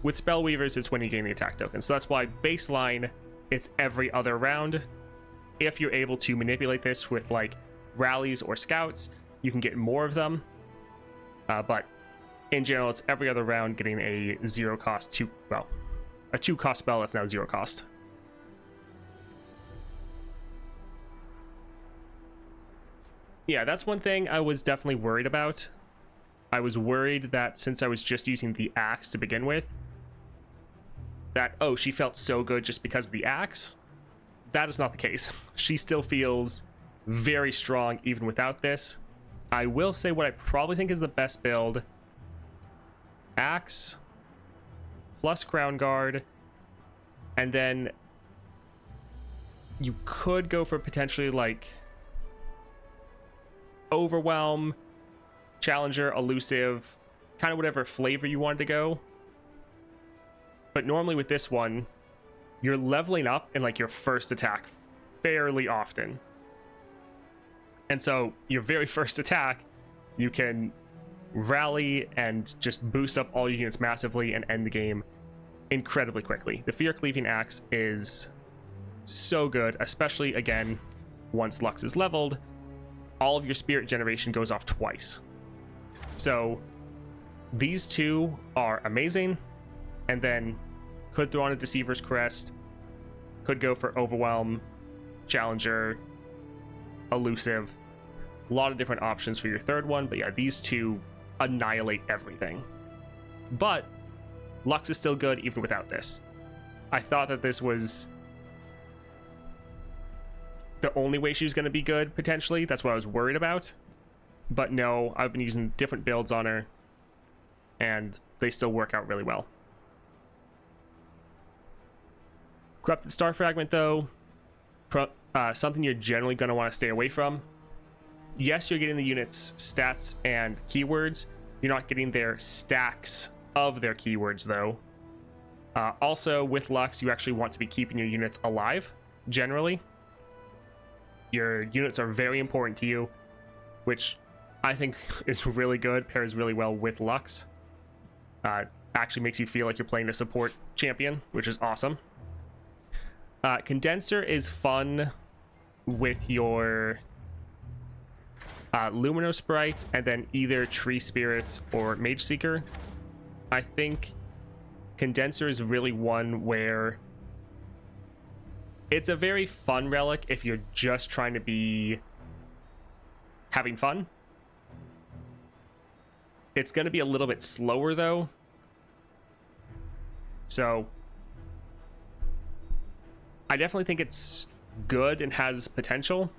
Spellweavers, it's when you gain the attack token. So that's why baseline, it's every other round. If you're able to manipulate this with like rallies or scouts, you can get more of them. But in general, it's every other round getting a 0 cost a 2 cost spell that's now 0 cost. Yeah, that's one thing I was definitely worried about. I was worried that since I was just using the axe to begin with, that, oh, she felt so good just because of the axe. That is not the case. She still feels very strong even without this. I will say what I probably think is the best build Axe plus Crown Guard, and then you could go for potentially like Overwhelm, Challenger, Elusive, kind of whatever flavor you wanted to go. But normally with this one, you're leveling up in like your first attack fairly often. And so your very first attack, you can rally and just boost up all your units massively and end the game incredibly quickly. The Fear Cleaving Axe is so good, especially again, once Lux is leveled, all of your spirit generation goes off twice. So these two are amazing, and then could throw on a Deceiver's Crest, could go for Overwhelm, Challenger, Elusive, a lot of different options for your third one. But yeah, these two annihilate everything. But Lux is still good even without this. I thought that this was the only way she was going to be good, potentially. That's what I was worried about. But no, I've been using different builds on her, and they still work out really well. Corrupted Star Fragment, though, something you're generally going to want to stay away from. Yes, you're getting the units' stats and keywords. You're not getting their stacks of their keywords, though. Also, with Lux, you actually want to be keeping your units alive, generally. Your units are very important to you, which I think is really good, pairs really well with Lux. Actually makes you feel like you're playing a support champion, which is awesome. Condenser is fun with your Lumino Sprite, and then either Tree Spirits or Mage Seeker. I think Condenser is really one where it's a very fun relic if you're just trying to be having fun. It's going to be a little bit slower, though. So I definitely think it's good and has potential,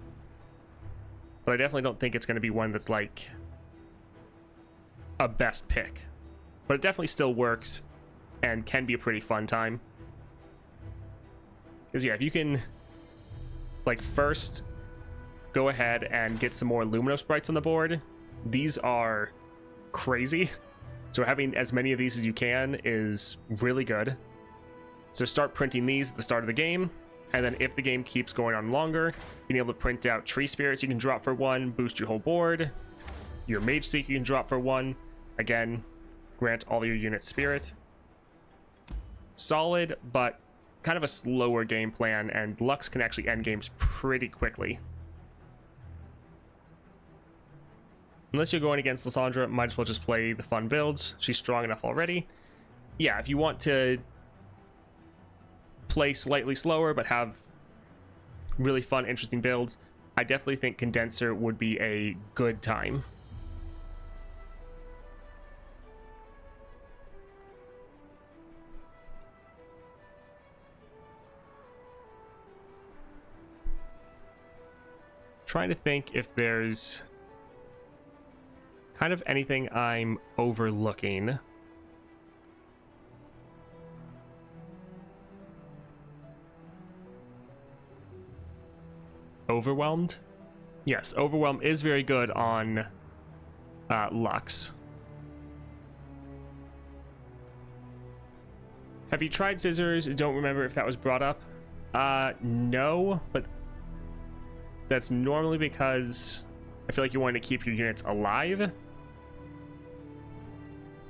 but I definitely don't think it's going to be one that's like a best pick. But it definitely still works and can be a pretty fun time. Because yeah, if you can like first go ahead and get some more Lumino Sprites on the board, these are crazy. So having as many of these as you can is really good. So start printing these at the start of the game, and then if the game keeps going on longer, being able to print out Tree Spirits you can drop for 1, boost your whole board. Your Mage Seeker you can drop for 1. Again, grant all your units Spirit. Solid, but kind of a slower game plan, and Lux can actually end games pretty quickly. Unless you're going against Lysandra, might as well just play the fun builds. She's strong enough already. Yeah, if you want to play slightly slower but have really fun, interesting builds, I definitely think Condenser would be a good time. Trying to think if there's kind of anything I'm overlooking. Overwhelmed? Yes, Overwhelm is very good on Lux. Have you tried Scissors? Don't remember if that was brought up. No, but that's normally because I feel like you want to keep your units alive.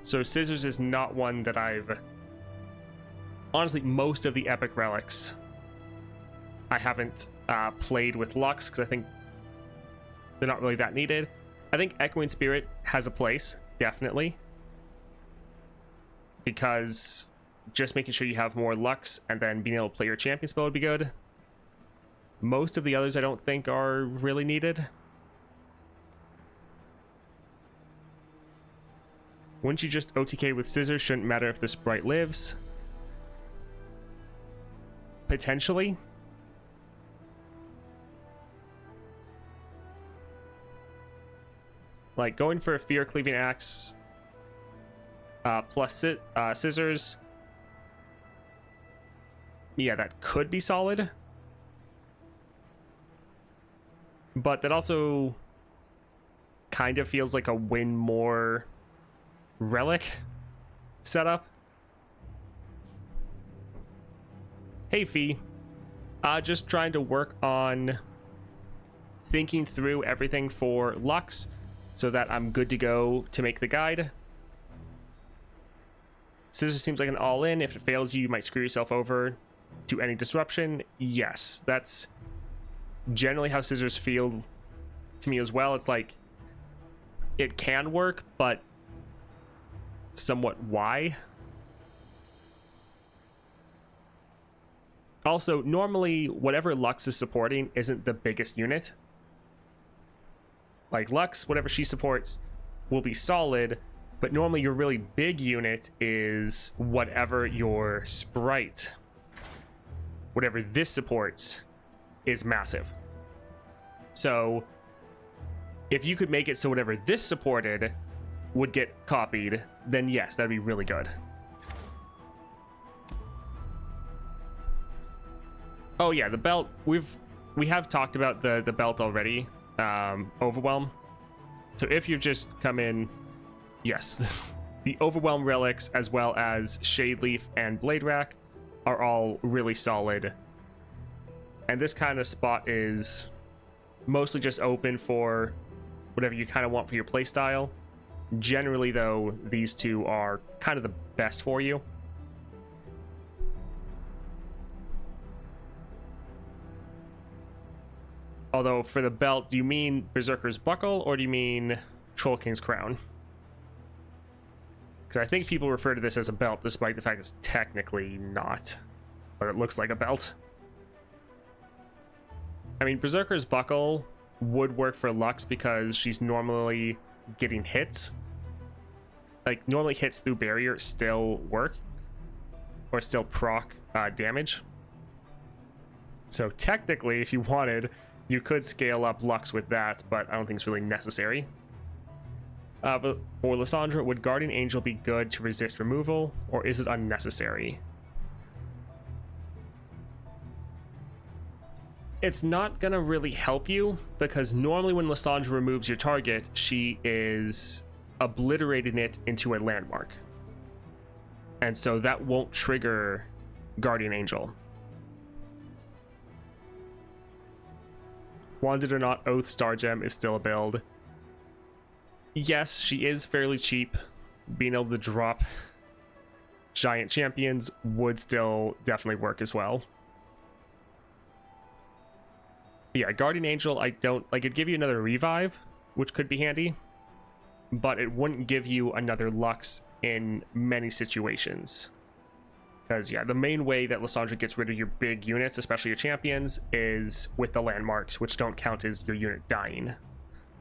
So Scissors is not one that I've... Honestly, most of the epic relics I haven't played with Lux, because I think they're not really that needed. I think Echoing Spirit has a place, definitely. Because just making sure you have more Lux and then being able to play your champion spell would be good. Most of the others I don't think are really needed. Wouldn't you just OTK with Scissors? Shouldn't matter if the sprite lives. Potentially. Like going for a Fear Cleaving Axe plus scissors. Yeah, that could be solid. But that also kind of feels like a win more relic setup. Hey, Fee. Just trying to work on thinking through everything for Lux so that I'm good to go to make the guide. Scissors seems like an all-in. If it fails you might screw yourself over to any disruption. Yes, that's generally how scissors feel to me as well. It's like it can work, but somewhat why? Also, normally whatever Lux is supporting isn't the biggest unit. Like Lux, whatever she supports will be solid, but normally your really big unit is whatever your sprite, whatever this supports, is massive. So if you could make it so whatever this supported would get copied, then yes, that'd be really good. Oh yeah, the belt, we have talked about the belt already. Overwhelm. So if you've just come in, yes, the Overwhelm relics as well as Shade Leaf and Blade Rack are all really solid. And this kind of spot is mostly just open for whatever you kind of want for your playstyle. Generally though, these two are kind of the best for you. Although for the belt, do you mean Berserker's Buckle or do you mean Troll King's Crown? Because I think people refer to this as a belt despite the fact it's technically not, but it looks like a belt. I mean, Berserker's Buckle would work for Lux because she's normally getting hits. Like, normally hits through barrier still work, or still proc damage. So technically, if you wanted, you could scale up Lux with that, but I don't think it's really necessary. But for Lysandra, would Guardian Angel be good to resist removal, or is it unnecessary? It's not gonna really help you, because normally when Lysandra removes your target, she is obliterating it into a landmark. And so that won't trigger Guardian Angel. Wanted or not, Oath Star Gem is still a build. Yes, she is fairly cheap. Being able to drop giant champions would still definitely work as well. Yeah, Guardian Angel, I don't like. It'd give you another revive, which could be handy, but it wouldn't give you another Lux in many situations. Because, yeah, the main way that Lysandra gets rid of your big units, especially your champions, is with the landmarks, which don't count as your unit dying.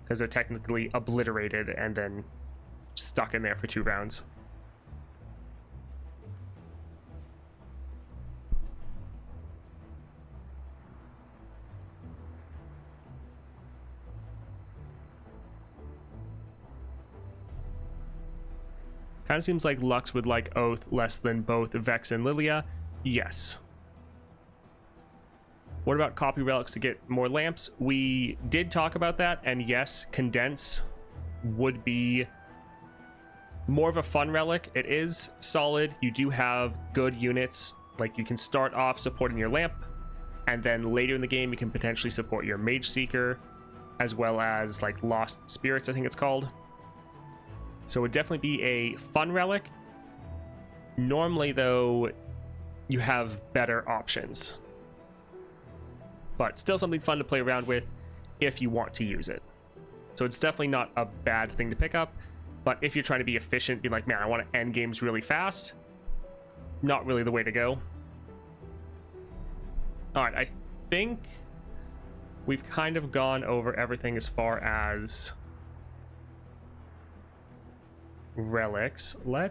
Because they're technically obliterated and then stuck in there for 2 rounds. Kind of seems like Lux would like Oath less than both Vex and Lilia. Yes. What about copy relics to get more lamps? We did talk about that, and yes, Condense would be more of a fun relic. It is solid. You do have good units. Like, you can start off supporting your lamp, and then later in the game you can potentially support your Mage Seeker, as well as like Lost Spirits, I think it's called. So it would definitely be a fun relic. Normally, though, you have better options. But still something fun to play around with if you want to use it. So it's definitely not a bad thing to pick up. But if you're trying to be efficient, be like, man, I want to end games really fast, not really the way to go. All right, I think we've kind of gone over everything as far as relics. I'm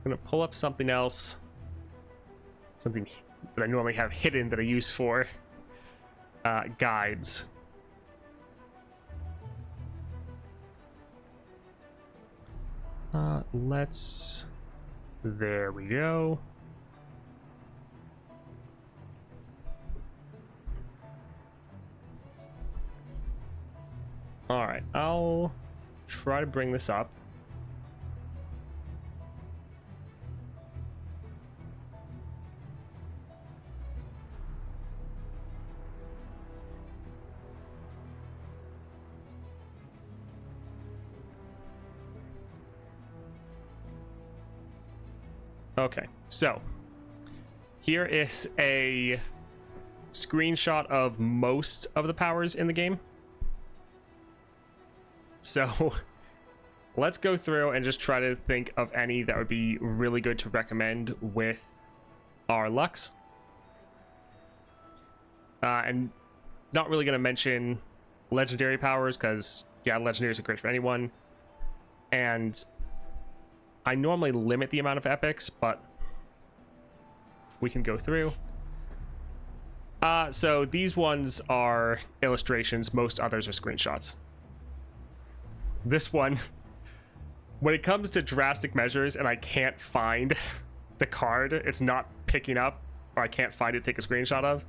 gonna pull up something else, something that I normally have hidden that I use for guides. There we go. All right, I'll try to bring this up. Okay, so here is a screenshot of most of the powers in the game. So let's go through and just try to think of any that would be really good to recommend with our Lux. And not really going to mention legendary powers because, yeah, legendaries are great for anyone. And I normally limit the amount of epics, but we can go through. So these ones are illustrations. Most others are screenshots. This one, when it comes to drastic measures and I can't find the card, it's not picking up, or I can't find it to take a screenshot of,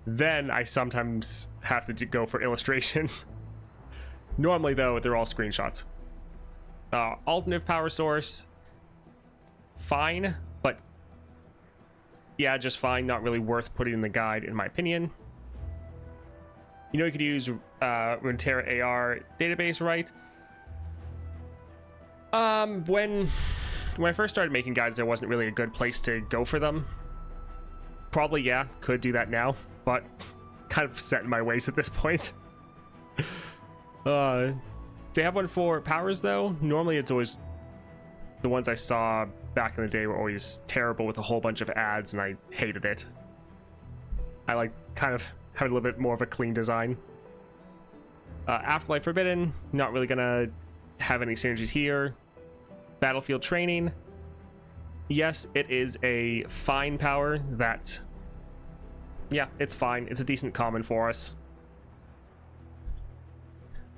then I sometimes have to go for illustrations. Normally, though, they're all screenshots. Alternative power source, fine, but yeah, just fine. Not really worth putting in the guide, in my opinion. You know, you could use Runeterra AR database, right? When I first started making guides, there wasn't really a good place to go for them. Probably, yeah, could do that now, but kind of set in my ways at this point. They have one for powers, though. Normally, it's always the ones I saw back in the day were always terrible with a whole bunch of ads, and I hated it. I like kind of having a little bit more of a clean design. Afterlife Forbidden, not really gonna have any synergies here. Battlefield Training, yes, it is a fine power that, yeah, it's fine. It's a decent common for us.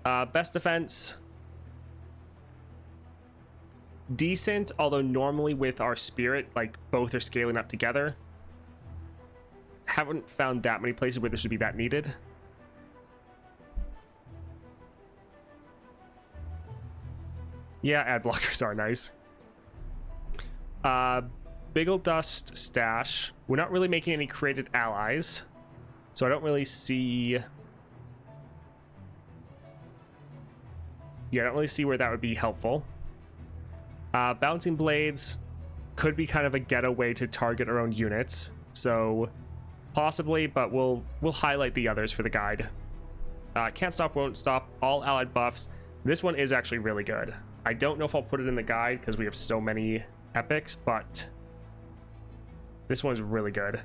Best Defense, decent, although normally with our Spirit, like, both are scaling up together. Haven't found that many places where this should be that needed. Yeah, ad blockers are nice. Biggle Dust Stash. We're not really making any created allies, so I don't really see... Yeah, I don't really see where that would be helpful. Bouncing Blades could be kind of a getaway to target our own units, so possibly, but we'll highlight the others for the guide. Can't Stop, Won't Stop, all allied buffs. This one is actually really good. I don't know if I'll put it in the guide because we have so many epics, but this one's really good.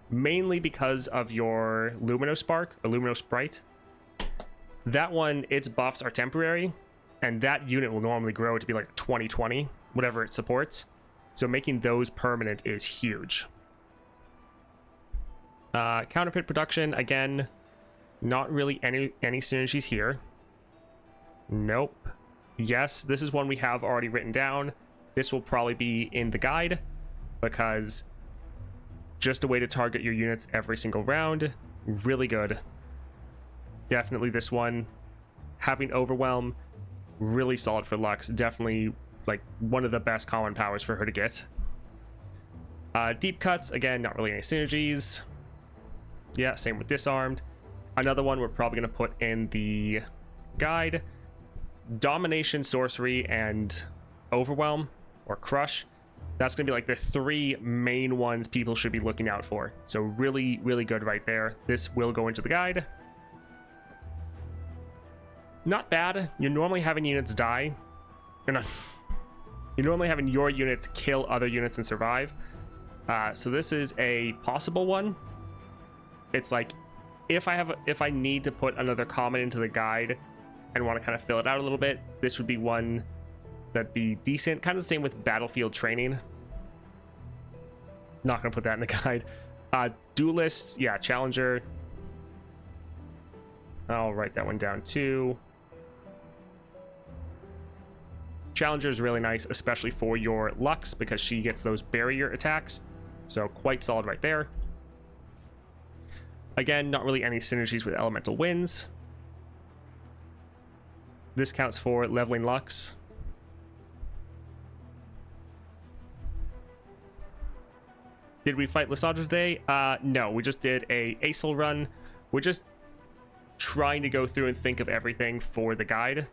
Mainly because of your Lumino Spark or Lumino Sprite. That one, its buffs are temporary, and that unit will normally grow to be like 2020, whatever it supports. So making those permanent is huge. Counterfeit Production, again, not really any synergies here. Nope. Yes, this is one we have already written down. This will probably be in the guide because just a way to target your units every single round. Really good. Definitely this one. Having Overwhelm, really solid for Lux. Definitely like one of the best common powers for her to get. Deep Cuts, again, not really any synergies. Yeah, same with Disarmed. Another one we're probably going to put in the guide. Domination, Sorcery, and Overwhelm or Crush. That's going to be like the three main ones people should be looking out for. So really, really good right there. This will go into the guide. Not bad. You're normally having units die. You're normally having your units kill other units and survive. So this is a possible one. It's like if I need to put another comment into the guide and want to kind of fill it out a little bit, this would be one that'd be decent. Kind of the same with Battlefield Training. Not gonna put that in the guide. Duelist, yeah, Challenger. I'll write that one down too. Challenger is really nice, especially for your Lux, because she gets those barrier attacks. So quite solid right there. Again, not really any synergies with elemental winds. This counts for leveling Lux. Did we fight Lysandra today? No, we just did a ASL run. We're just trying to go through and think of everything for the guide.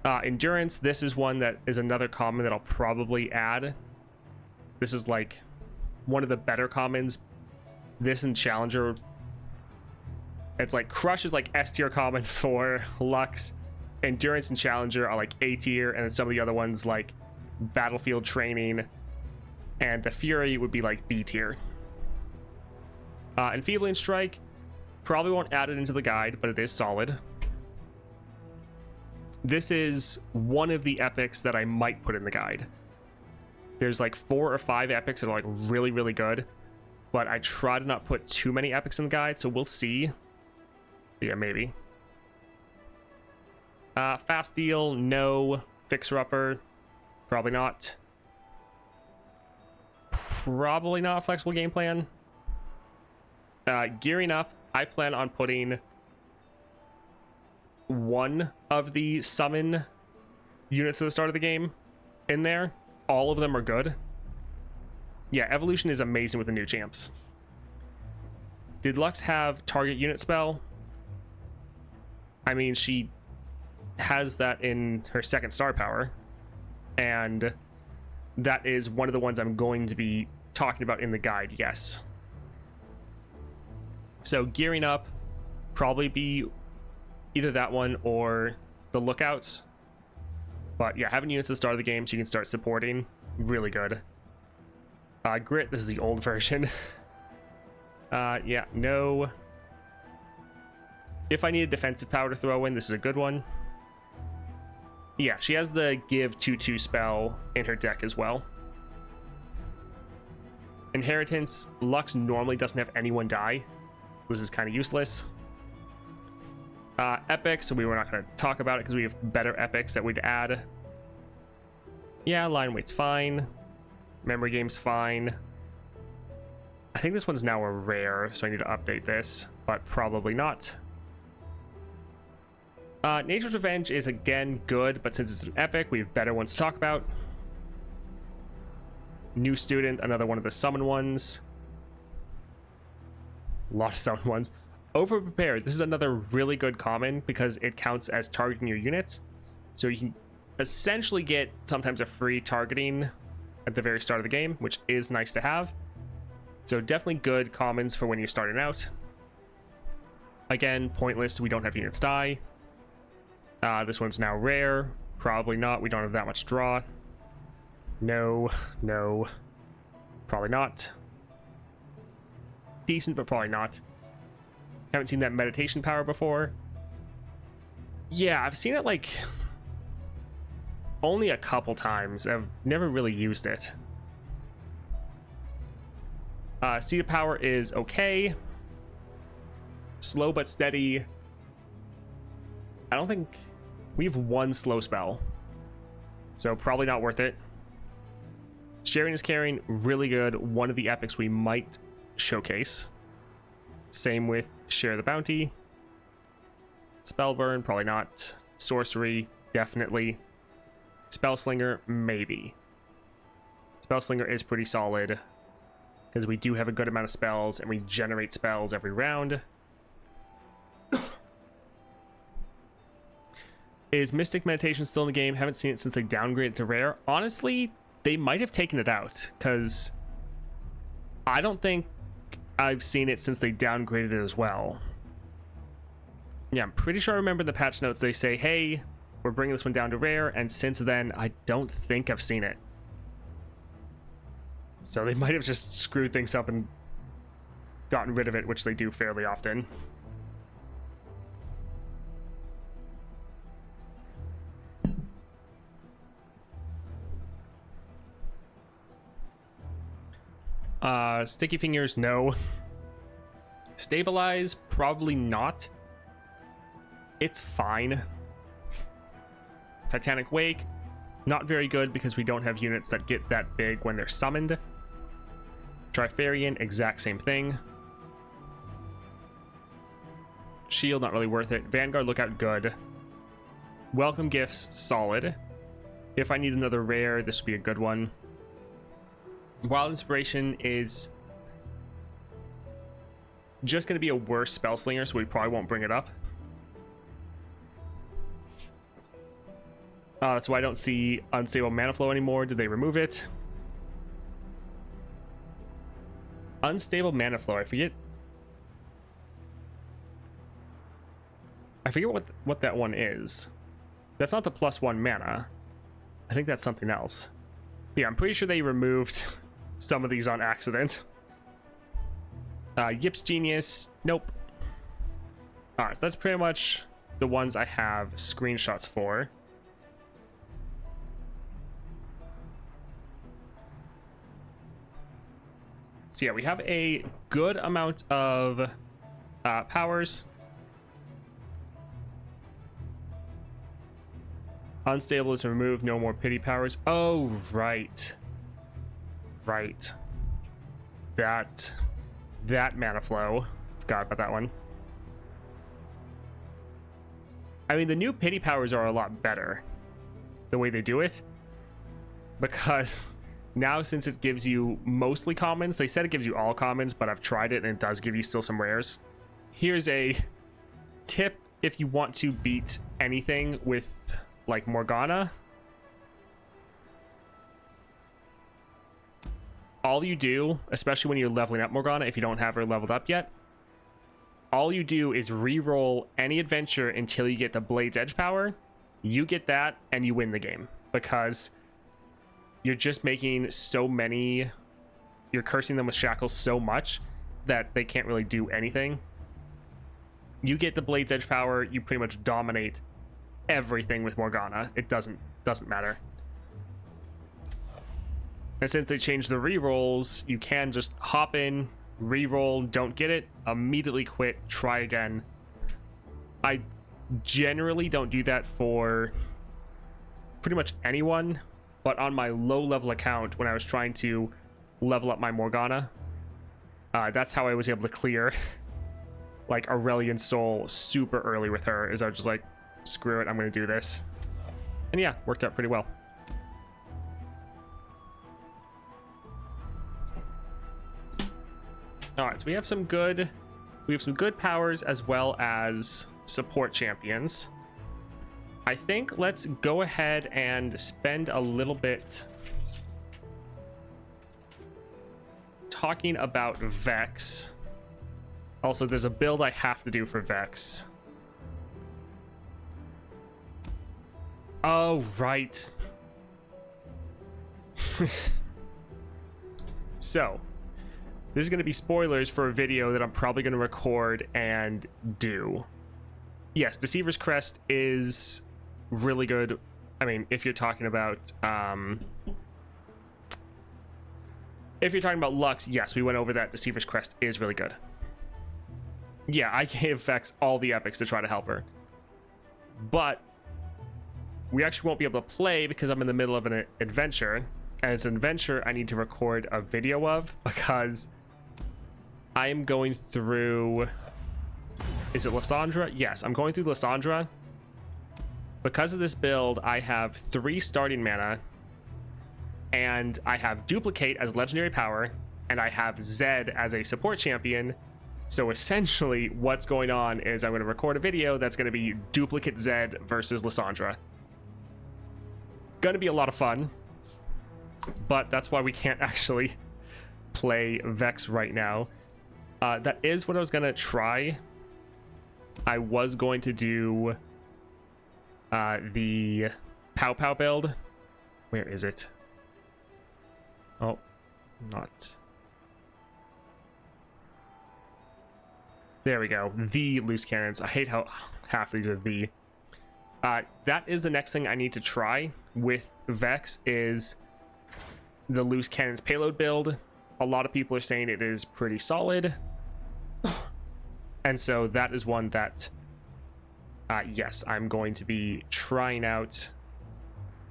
Endurance, this is one that is another common that I'll probably add. This is like one of the better commons. This and Challenger, it's like Crush is like S tier common for Lux. Endurance and Challenger are like A tier, and then some of the other ones like Battlefield Training and the Fury would be like B tier. Enfeebling Strike, probably won't add it into the guide, but it is solid. This is one of the epics that I might put in the guide. There's like 4 or 5 epics that are like really, really good, but I try to not put too many epics in the guide, so we'll see. Yeah, maybe. Fast Deal, no. Fixer Upper, probably not. Probably not a flexible game plan. Gearing Up, I plan on putting one of the summon units at the start of the game in there. All of them are good. Yeah, Evolution is amazing with the new champs. Did Lux have target unit spell? I mean, she has that in her second star power, and that is one of the ones I'm going to be talking about in the guide, yes. So Gearing Up, probably be either that one or the Lookouts. But yeah, having units at the start of the game so you can start supporting, really good. Grit, this is the old version. Yeah, no. If I need a defensive power to throw in, this is a good one. Yeah, she has the give 2/2 spell in her deck as well. Inheritance, Lux normally doesn't have anyone die. This is kind of useless. Epics, so we were not going to talk about it because we have better epics that we'd add. Yeah, line weight's fine. Memory game's fine. I think this one's now a rare, so I need to update this, but probably not. Nature's Revenge is again good, but since it's an epic, we have better ones to talk about. New Student, another one of the summon ones. A lot of summon ones. Overprepared, this is another really good common because it counts as targeting your units. So you can essentially get sometimes a free targeting at the very start of the game, which is nice to have. So definitely good commons for when you're starting out. Again, pointless, we don't have units die. This one's now rare. Probably not, we don't have that much draw. No, no. Probably not. Decent, but probably not. Haven't seen that meditation power before. Yeah, I've seen it like only a couple times. I've never really used it. Seed of Power is okay. Slow but steady. I don't think we have one slow spell, so probably not worth it. Sharing is Caring, really good. One of the epics we might showcase. Same with Share the Bounty. Spellburn, probably not. Sorcery, definitely. Spellslinger, maybe. Spellslinger is pretty solid because we do have a good amount of spells and we generate spells every round. Is Mystic Meditation still in the game? Haven't seen it since they downgraded to rare. Honestly, they might have taken it out because I don't think I've seen it since they downgraded it as well. Yeah, I'm pretty sure I remember the patch notes they say, hey, we're bringing this one down to rare, and since then I don't think I've seen it. So they might have just screwed things up and gotten rid of it, which they do fairly often. Sticky Fingers, no. Stabilize, probably not. It's fine. Titanic Wake, not very good because we don't have units that get that big when they're summoned. Trifarian, exact same thing. Shield, not really worth it. Vanguard, Lookout, good. Welcome Gifts, solid. If I need another rare, this would be a good one. Wild Inspiration is just going to be a worse spell slinger, so we probably won't bring it up. That's why I don't see Unstable Mana Flow anymore. Did they remove it? Unstable Mana Flow, I forget what that one is. That's not the +1 mana. I think that's something else. Yeah, I'm pretty sure they removed some of these on accident. Yip's Genius, nope. Alright, so that's pretty much the ones I have screenshots for. So yeah, we have a good amount of powers. Unstable is removed, no more pity powers. Oh, right. Right. That mana flow. Forgot about that one. I mean, the new pity powers are a lot better, the way they do it. Because now, since it gives you mostly commons, they said it gives you all commons, but I've tried it and it does give you still some rares. Here's a tip if you want to beat anything with like Morgana. All you do, especially when you're leveling up Morgana, if you don't have her leveled up yet, all you do is re-roll any adventure until you get the Blade's Edge power. You get that and you win the game, because you're just making so many, you're cursing them with shackles so much that they can't really do anything. You get the Blade's Edge power, you pretty much dominate everything with Morgana. It doesn't matter. And since they changed the re-rolls, you can just hop in, re-roll, don't get it, immediately quit, try again. I generally don't do that for pretty much anyone, but on my low level account, when I was trying to level up my Morgana, that's how I was able to clear like Aurelian Soul super early with her, is I was just like, screw it, I'm gonna do this. And yeah, worked out pretty well. All right, so we have some good powers as well as support champions. I think let's go ahead and spend a little bit talking about Vex. Also, there's a build I have to do for Vex. Oh, right. So, this is going to be spoilers for a video that I'm probably going to record and do. Yes, Deceiver's Crest is really good. I mean, if you're talking about Lux, yes, we went over that. Deceiver's Crest is really good. Yeah, I gave Vex all the epics to try to help her, but we actually won't be able to play because I'm in the middle of an adventure, and it's an adventure I need to record a video of, because I am going through, is it Lysandra? Yes, I'm going through Lysandra. Because of this build, I have 3 starting mana, and I have Duplicate as legendary power, and I have Zed as a support champion. So essentially what's going on is I'm going to record a video that's going to be Duplicate Zed versus Lysandra. Going to be a lot of fun, but that's why we can't actually play Vex right now. That is what I was going to try. I was going to do the Pow Pow build. Where is it? Oh, not. There we go. The loose cannons. I hate how half these are the. That is the next thing I need to try with Vex, is the loose cannons payload build. A lot of people are saying it is pretty solid. And so that is one that, yes, I'm going to be trying out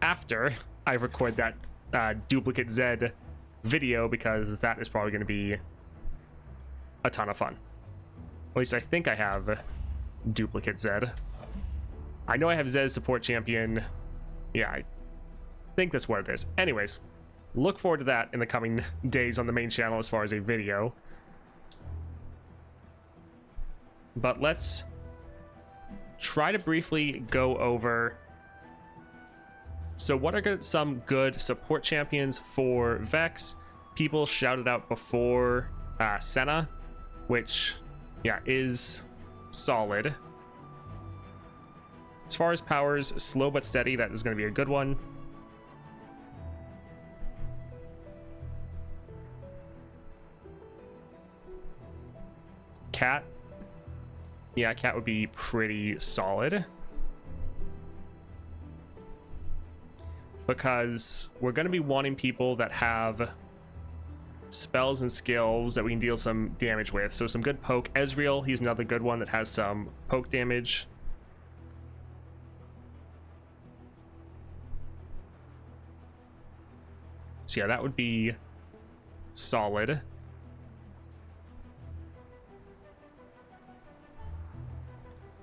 after I record that duplicate Zed video, because that is probably going to be a ton of fun. At least I think I have duplicate Zed. I know I have Zed support champion. Yeah, I think that's what it is. Anyways, look forward to that in the coming days on the main channel as far as a video. But let's try to briefly go over, so what are some good support champions for Vex? People shouted out before Senna, which, yeah, is solid. As far as powers, slow but steady, that is going to be a good one. Cat. Yeah, Cat would be pretty solid. Because we're going to be wanting people that have spells and skills that we can deal some damage with. So some good poke. Ezreal, he's another good one that has some poke damage. So yeah, that would be solid.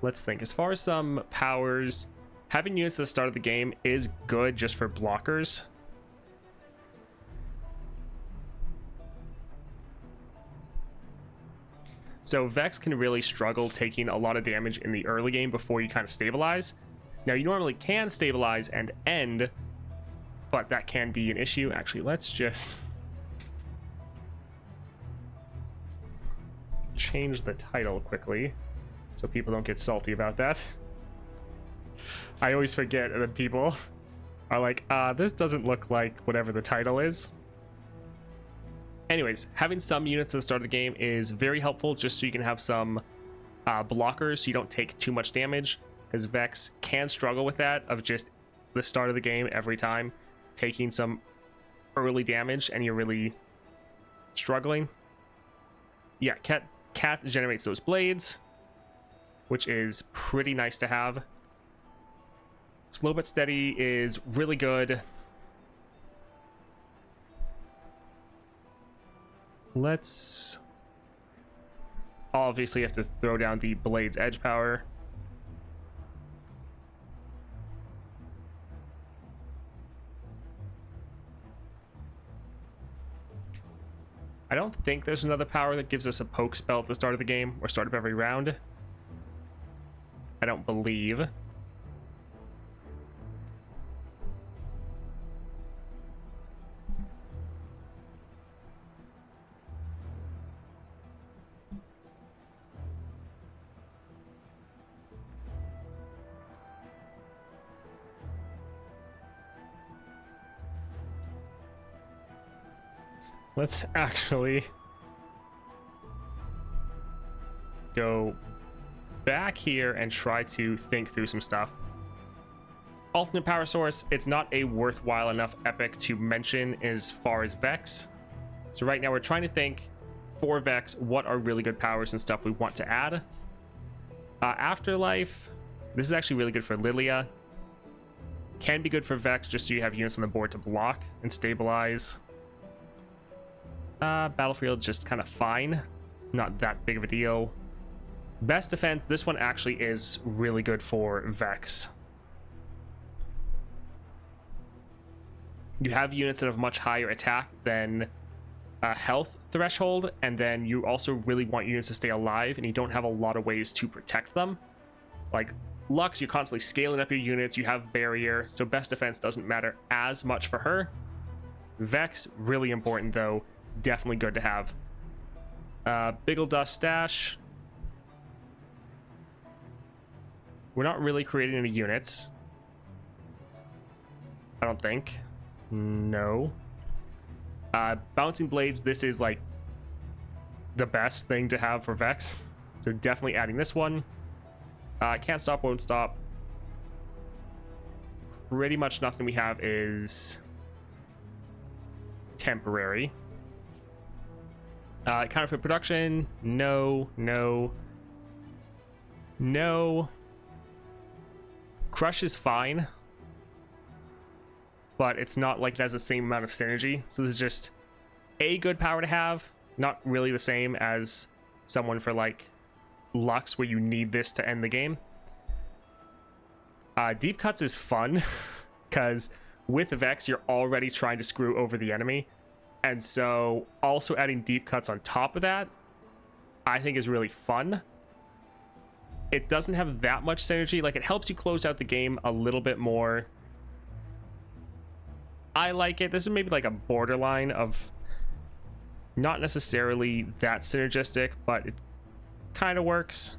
Let's think. As far as some powers, having units at the start of the game is good just for blockers. So Vex can really struggle taking a lot of damage in the early game before you kind of stabilize. Now, you normally can stabilize and end, but that can be an issue. Actually, let's just change the title quickly so people don't get salty about that. I always forget that people are like, this doesn't look like whatever the title is. Anyways, having some units at the start of the game is very helpful, just so you can have some blockers so you don't take too much damage, because Vex can struggle with that, of just the start of the game every time taking some early damage and you're really struggling. Yeah, Cat generates those blades, which is pretty nice to have. Slow but steady is really good. Let's obviously have to throw down the Blade's edge power. I don't think there's another power that gives us a poke spell at the start of the game or start of every round. I don't believe. Let's actually go back here and try to think through some stuff. Alternate power source, it's not a worthwhile enough epic to mention as far as Vex. So right now we're trying to think for Vex what are really good powers and stuff we want to add. Afterlife, this is actually really good for Lilia. Can be good for Vex just so you have units on the board to block and stabilize. Battlefield just kind of fine, not that big of a deal. Best defense, this one actually is really good for Vex. You have units that have much higher attack than health threshold, and then you also really want units to stay alive, and you don't have a lot of ways to protect them. Like Lux, you're constantly scaling up your units, you have barrier, so best defense doesn't matter as much for her. Vex, really important though. Definitely good to have. Biggle Dust Stash. We're not really creating any units, I don't think. No. Bouncing Blades, this is like the best thing to have for Vex, so definitely adding this one. Can't Stop, Won't Stop. Pretty much nothing we have is temporary. Counterfeit Production, no. No. Crush is fine, but it's not like it has the same amount of synergy. So this is just a good power to have, not really the same as someone for like Lux where you need this to end the game. Deep Cuts is fun because with Vex you're already trying to screw over the enemy, and so also adding Deep Cuts on top of that I think is really fun. It doesn't have that much synergy. Like, it helps you close out the game a little bit more. I like it. This is maybe like a borderline of not necessarily that synergistic, but it kind of works.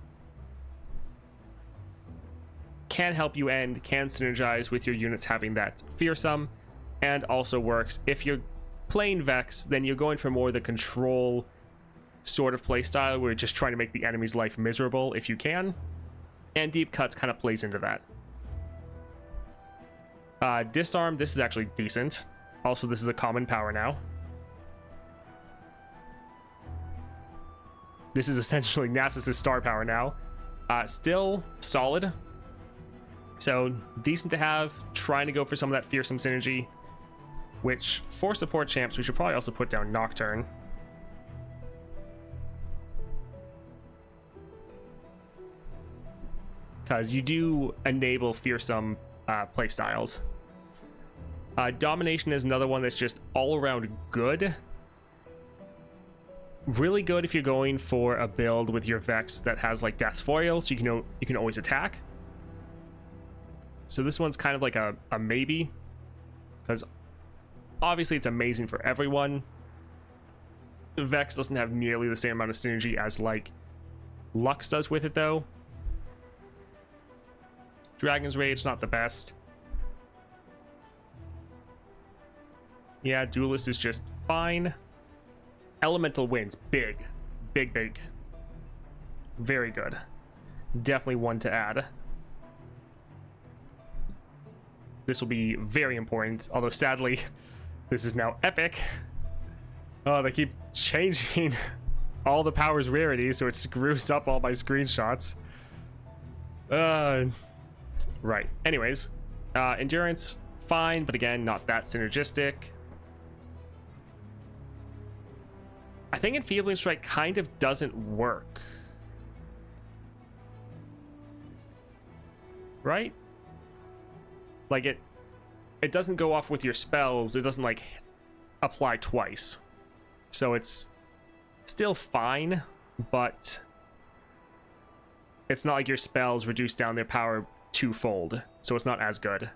Can help you end, can synergize with your units having that fearsome, and also works if you're playing Vex, then you're going for more the control sort of playstyle where you're just trying to make the enemy's life miserable if you can, and Deep Cuts kind of plays into that. Disarm, this is actually decent. Also, this is a common power now. This is essentially Nasus's star power now. Still solid. So, decent to have. Trying to go for some of that fearsome synergy, which, for support champs, we should probably also put down Nocturne. Because you do enable fearsome playstyles. Domination is another one that's just all around good. Really good if you're going for a build with your Vex that has like Death's Foil, so you can always attack. So this one's kind of like a maybe, because obviously it's amazing for everyone. Vex doesn't have nearly the same amount of synergy as like Lux does with it though. Dragon's Rage, not the best. Yeah, Duelist is just fine. Elemental Winds, big. Very good. Definitely one to add. This will be very important, although sadly, this is now epic. Oh, they keep changing all the powers rarity, so it screws up all my screenshots. Right. Anyways, endurance, fine, but again, not that synergistic. I think Enfeebling Strike kind of doesn't work. Right? Like, it doesn't go off with your spells. It doesn't, like, apply twice. So it's still fine, but it's not like your spells reduce down their power twofold, so it's not as good.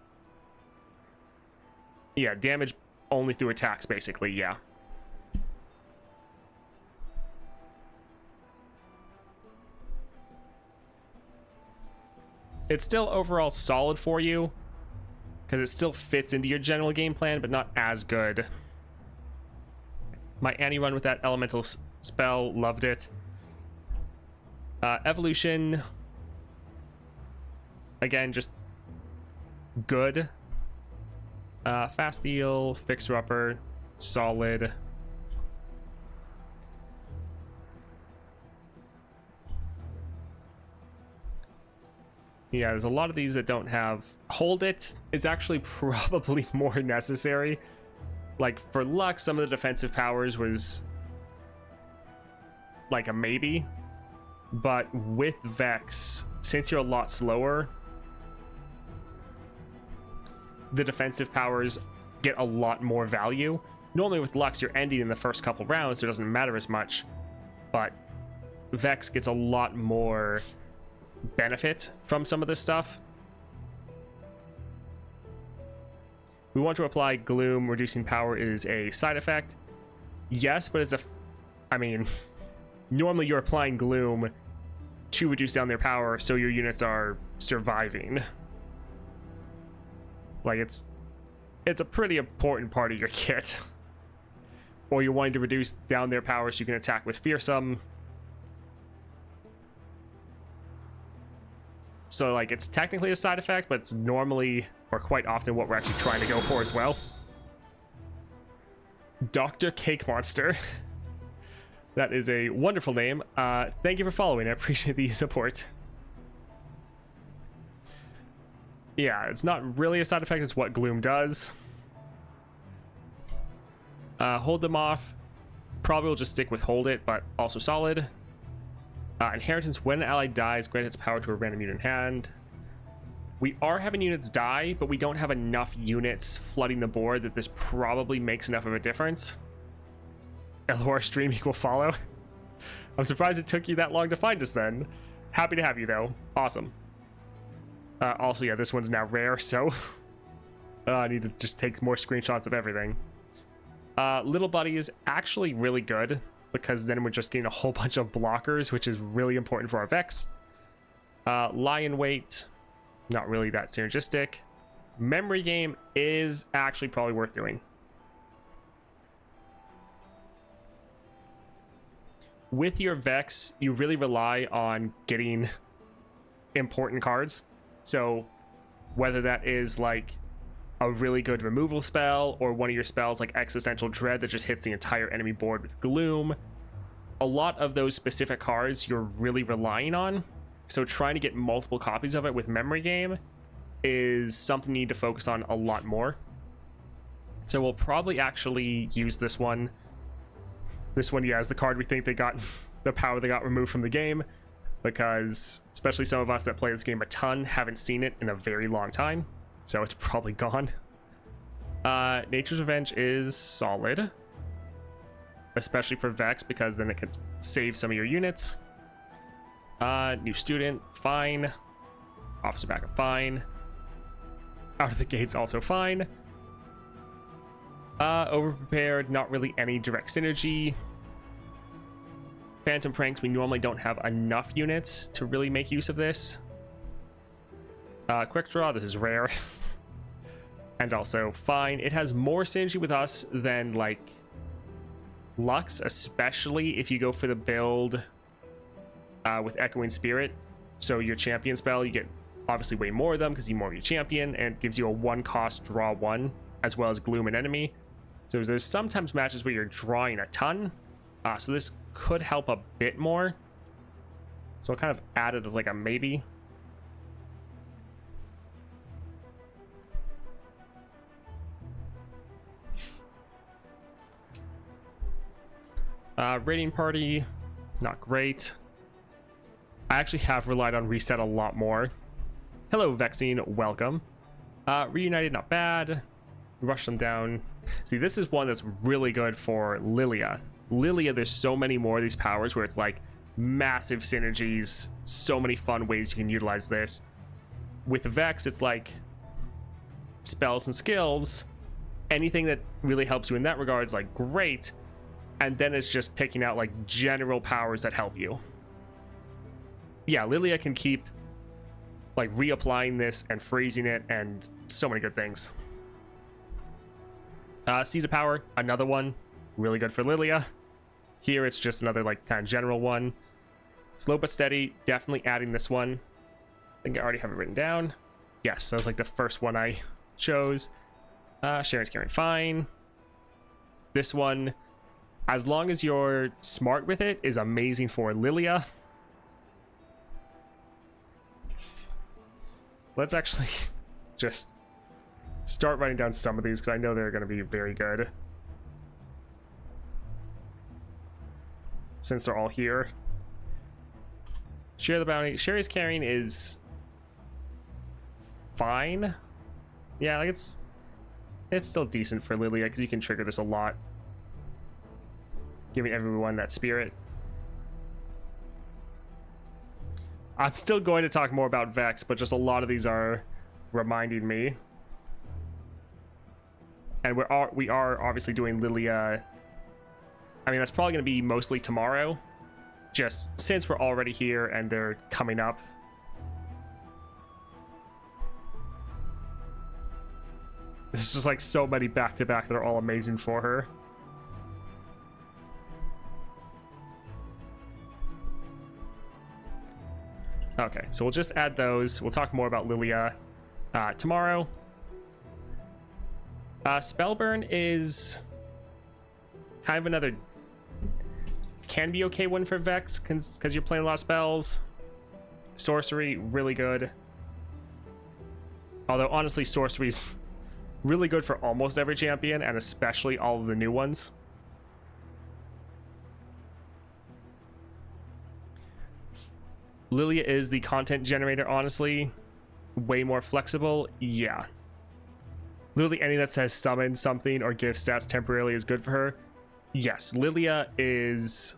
Yeah, damage only through attacks, basically, yeah. It's still overall solid for you, because it still fits into your general game plan, but not as good. My anti-run with that elemental spell, loved it. Evolution, again, just good. Fast heal, fixer upper, solid. Yeah, there's a lot of these that don't have. Hold It is actually probably more necessary. Like, for Lux, some of the defensive powers was like a maybe. But with Vex, since you're a lot slower, the defensive powers get a lot more value. Normally with Lux, you're ending in the first couple rounds, so it doesn't matter as much. But Vex gets a lot more benefit from some of this stuff. We want to apply Gloom. Reducing power is a side effect. Yes, but it's I mean, normally you're applying Gloom to reduce down their power so your units are surviving. Like, it's a pretty important part of your kit. Or you're wanting to reduce down their power so you can attack with Fearsome. So, like, it's technically a side effect, but it's normally, or quite often, what we're actually trying to go for as well. Dr. Cake Monster. That is a wonderful name. Thank you for following. I appreciate the support. Yeah, it's not really a side effect. It's what Gloom does. Hold them off. Probably will just stick with hold it, but also solid. Inheritance. When an ally dies, grant its power to a random unit in hand. We are having units die, but we don't have enough units flooding the board that this probably makes enough of a difference. Elora stream equal follow. I'm surprised it took you that long to find us then. Happy to have you though. Awesome. Also, yeah, this one's now rare, so I need to just take more screenshots of everything. Little Buddy is actually really good because then we're just getting a whole bunch of blockers, which is really important for our Vex. Lion Weight, not really that synergistic. Memory Game is actually probably worth doing. With your Vex, you really rely on getting important cards. So whether that is like a really good removal spell or one of your spells like Existential Dread that just hits the entire enemy board with Gloom, a lot of those specific cards you're really relying on. So trying to get multiple copies of it with Memory Game is something you need to focus on a lot more. So we'll probably actually use this one. This one, yeah, is the card we think they got, the power they got removed from the game, because especially some of us that play this game a ton haven't seen it in a very long time, so it's probably gone. Nature's Revenge is solid, especially for Vex, because then it can save some of your units. New Student, fine. Officer Backup, fine. Out of the Gates, also fine. Overprepared, not really any direct synergy. Phantom Pranks, we normally don't have enough units to really make use of this. Quick Draw, this is rare. And also fine. It has more synergy with us than like Lux, especially if you go for the build with Echoing Spirit. So your champion spell, you get obviously way more of them because you more of your champion, and it gives you a 1-cost draw 1 as well as Gloom an enemy. So there's sometimes matches where you're drawing a ton. So this could help a bit more. So I'll kind of add it as like a maybe. Raiding Party, not great. I actually have relied on Reset a lot more. Hello, Vexine, welcome. Reunited, not bad. Rush them down. See, this is one that's really good for Lilia. Lilia, there's so many more of these powers where it's like massive synergies, so many fun ways you can utilize this. With Vex, it's like spells and skills. Anything that really helps you in that regard is like great. And then it's just picking out like general powers that help you. Yeah, Lilia can keep like reapplying this and freezing it and so many good things. Seed of Power, another one, really good for Lilia. Here it's just another like kind of general one. Slow but Steady, definitely adding this one. I think I already have it written down. Yes, that was like the first one I chose. Sharon's Caring, fine. This one, as long as you're smart with it, is amazing for Lilia. Let's actually just start writing down some of these because I know they're going to be very good. Since they're all here. Share the Bounty. Sherry's Carrying is fine. Yeah, like it's still decent for Lilia because you can trigger this a lot. Giving everyone that spirit. I'm still going to talk more about Vex, but just a lot of these are reminding me. And we are obviously doing Lilia. I mean, that's probably going to be mostly tomorrow, just since we're already here and they're coming up. There's just like so many back-to-back that are all amazing for her. Okay, so we'll just add those. We'll talk more about Lilia tomorrow. Spellburn is kind of another can be okay one for Vex because you're playing a lot of spells. Sorcery, really good. Although honestly, sorcery's really good for almost every champion, and especially all of the new ones. Lilia is the content generator, honestly. Way more flexible, yeah. Literally any that says summon something or give stats temporarily is good for her. Yes, Lilia is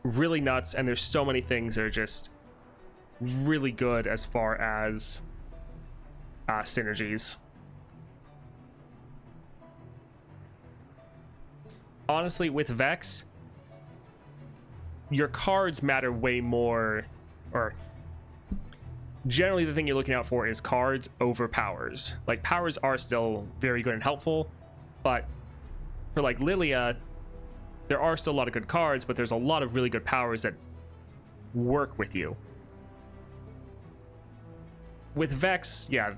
really nuts, and there's so many things that are just really good as far as synergies. Honestly, with Vex, your cards matter way more, or generally the thing you're looking out for is cards over powers. Like, powers are still very good and helpful, but for like Lilia, there are still a lot of good cards, but there's a lot of really good powers that work with you. With Vex, yeah,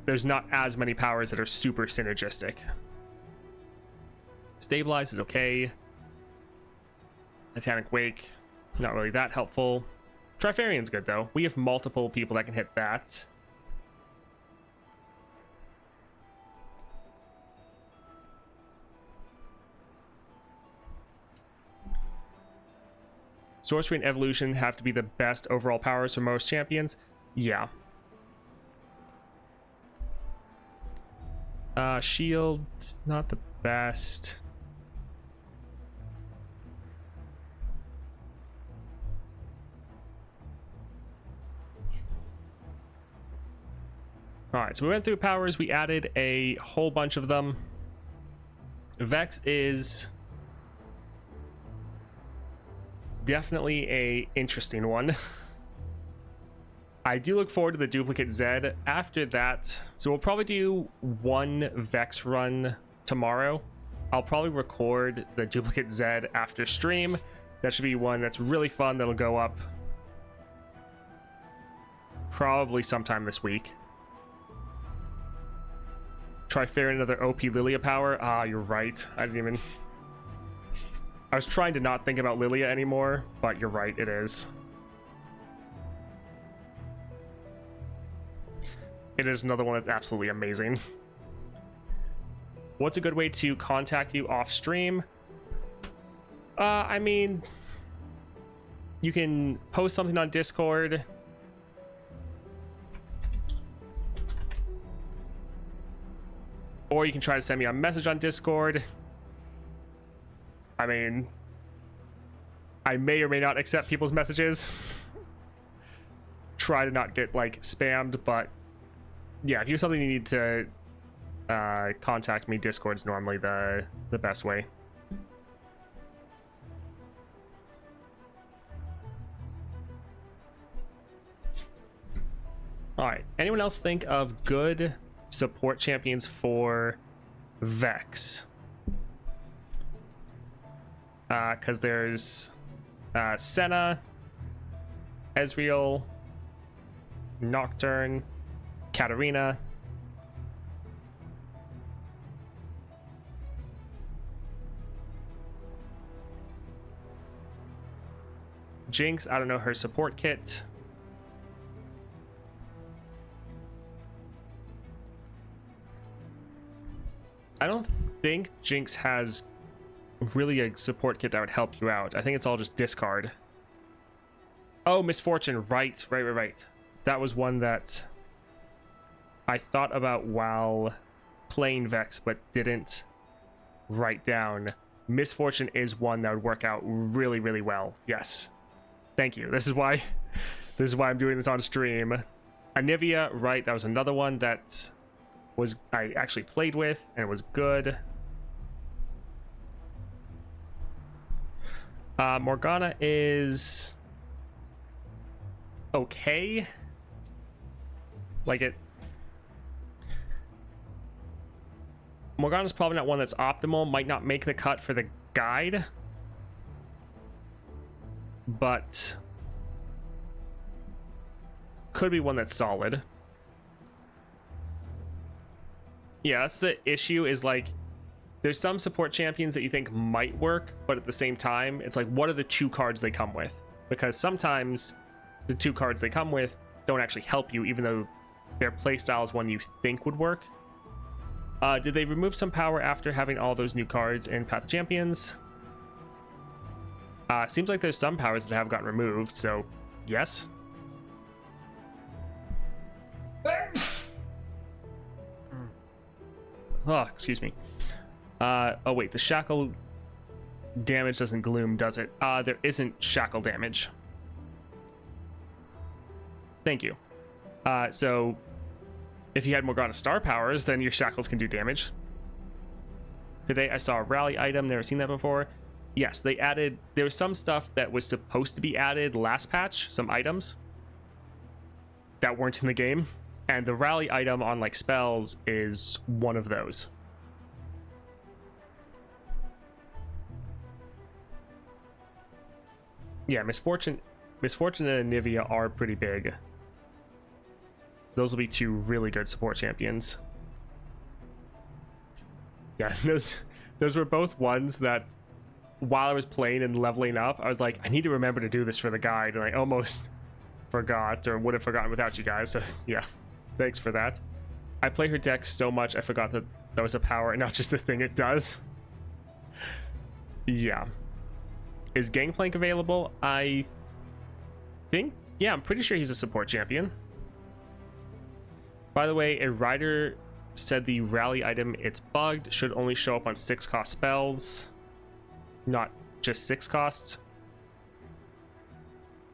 there's not as many powers that are super synergistic. Stabilize is okay. Titanic Wake, not really that helpful. Trifarian's good though. We have multiple people that can hit that. Sorcery and Evolution have to be the best overall powers for most champions. Yeah. Shield, not the best. Alright, so we went through powers, we added a whole bunch of them. Vex is definitely a interesting one. I do look forward to the duplicate Z after that. So we'll probably do one Vex run tomorrow. I'll probably record the duplicate Z after stream. That should be one that's really fun. That'll go up probably sometime this week. Trifarian, another OP Lilia power. Ah, you're right. I was trying to not think about Lilia anymore, but you're right, it is. It is another one that's absolutely amazing. What's a good way to contact you off stream? I mean, you can post something on Discord. Or you can try to send me a message on Discord. I mean, I may or may not accept people's messages. Try to not get, like, spammed, but yeah, if you have something you need to contact me, Discord's normally the best way. Alright, anyone else think of good support champions for Vex? Because there's Senna, Ezreal, Nocturne, Katarina. Jinx, I don't know her support kit. I don't think Jinx has really a support kit that would help you out. I think it's all just discard. Oh, Misfortune, right. That was one that I thought about while playing Vex, but didn't write down. Misfortune is one that would work out really, really well. Yes. Thank you. This is why I'm doing this on stream. Anivia, right, that was another one that I actually played with and it was good. Morgana is okay. Morgana's probably not one that's optimal, might not make the cut for the guide, but could be one that's solid. Yeah, that's the issue, is like there's some support champions that you think might work, but at the same time it's like, what are the two cards they come with? Because sometimes the two cards they come with don't actually help you, even though their playstyle is one you think would work. Did they remove some power after having all those new cards in Path of Champions? Seems like there's some powers that have gotten removed, so yes. Oh, excuse me. Oh wait, the shackle damage doesn't gloom, does it? There isn't shackle damage. Thank you. So if you had Morgana star powers, then your shackles can do damage. Today I saw a rally item, never seen that before. Yes, they added, there was some stuff that was supposed to be added last patch, some items that weren't in the game, and the rally item on like spells is one of those. Yeah, Misfortune and Anivia are pretty big. Those will be two really good support champions. Yeah, those were both ones that while I was playing and leveling up, I was like, I need to remember to do this for the guide, and I almost forgot or would have forgotten without you guys. So yeah, thanks for that. I play her deck so much I forgot that that was a power and not just a thing it does. Yeah. Is Gangplank available? I think, yeah, I'm pretty sure he's a support champion. By the way, a rider said the rally item, it's bugged, should only show up on 6-cost spells, not just 6 costs.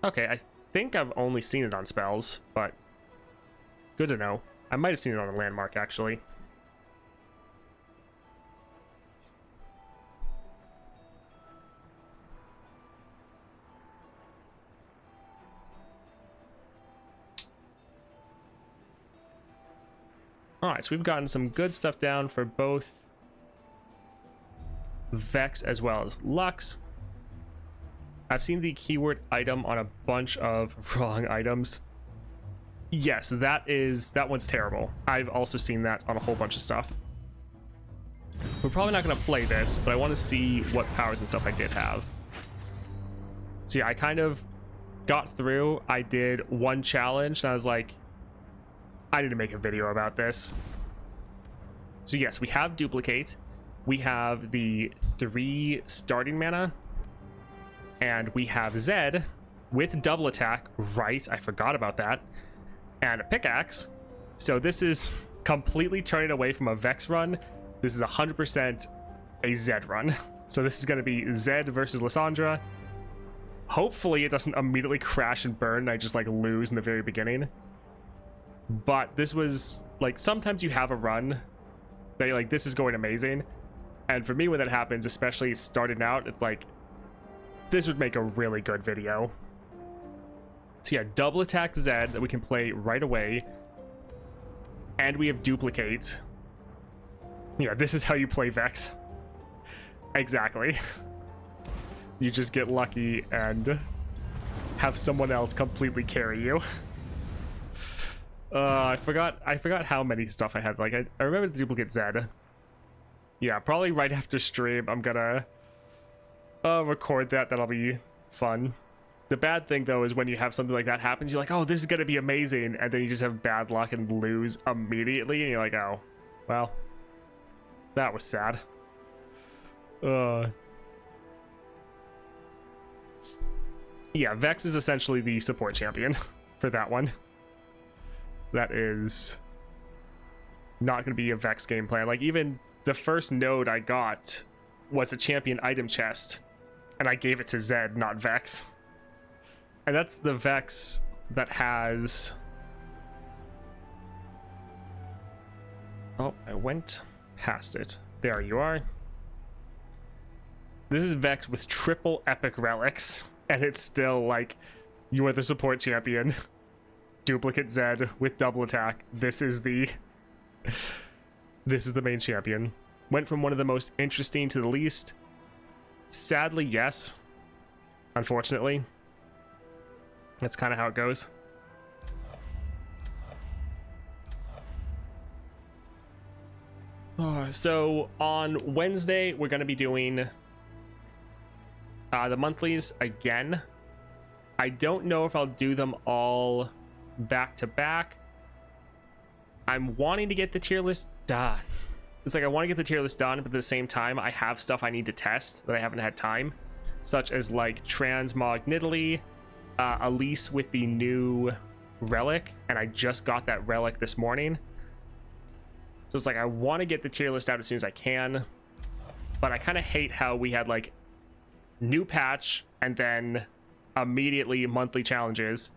Okay, I think I've only seen it on spells, but good to know. I might have seen it on a landmark, actually. Alright, so we've gotten some good stuff down for both Vex as well as Lux. I've seen the keyword item on a bunch of wrong items. Yes, that one's terrible. I've also seen that on a whole bunch of stuff. We're probably not going to play this, but I want to see what powers and stuff I did have. So yeah, I kind of got through. I did one challenge, and I was like, I need to make a video about this. So yes, we have Duplicate. We have the 3 starting mana. And we have Zed with double attack. Right, I forgot about that. And a pickaxe. So this is completely turning away from a Vex run. This is 100% a Zed run. So this is going to be Zed versus Lysandra. Hopefully it doesn't immediately crash and burn and I just like lose in the very beginning. But this was like, sometimes you have a run that you're like, this is going amazing. And for me, when that happens, especially starting out, it's like, this would make a really good video. So yeah, double attack Zed that we can play right away. And we have Duplicate. Yeah, this is how you play Vex. Exactly. You just get lucky and have someone else completely carry you. I forgot how many stuff I had. Like I remember the Duplicate Zed. Yeah, probably right after stream I'm gonna record that. That'll be fun. The bad thing though is when you have something like that happens, you're like, oh, this is gonna be amazing, and then you just have bad luck and lose immediately, and you're like, oh, well, that was sad. Yeah, Vex is essentially the support champion for that one. That is not going to be a Vex game plan. Like, even the first node I got was a champion item chest, and I gave it to Zed, not Vex. And that's the Vex that has... Oh, I went past it. There you are. This is Vex with triple epic relics, and it's still like, you are the support champion. Duplicate Zed with double attack. This is the main champion. Went from one of the most interesting to the least. Sadly, yes. Unfortunately. That's kind of how it goes. So on Wednesday, we're going to be doing the monthlies again. I don't know if I'll do them all back to back. I'm wanting to get the tier list done. It's like I want to get the tier list done, but at the same time, I have stuff I need to test that I haven't had time, such as like transmagnetally, Elise with the new relic, and I just got that relic this morning. So it's like I want to get the tier list out as soon as I can, but I kind of hate how we had like new patch and then immediately monthly challenges.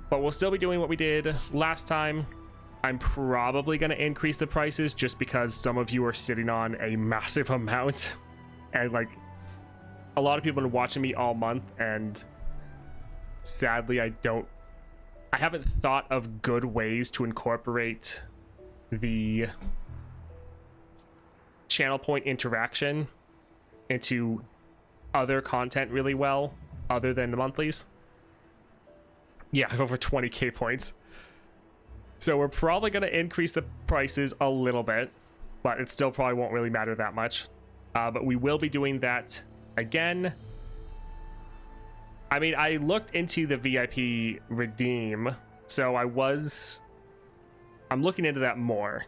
But we'll still be doing what we did last time. I'm probably going to increase the prices just because some of you are sitting on a massive amount. And like a lot of people have been watching me all month, and sadly I haven't thought of good ways to incorporate the channel point interaction into other content really well other than the monthlies. Yeah, I have over 20k points. So we're probably going to increase the prices a little bit, but it still probably won't really matter that much. But we will be doing that again. I mean, I looked into the VIP redeem, so I'm looking into that more.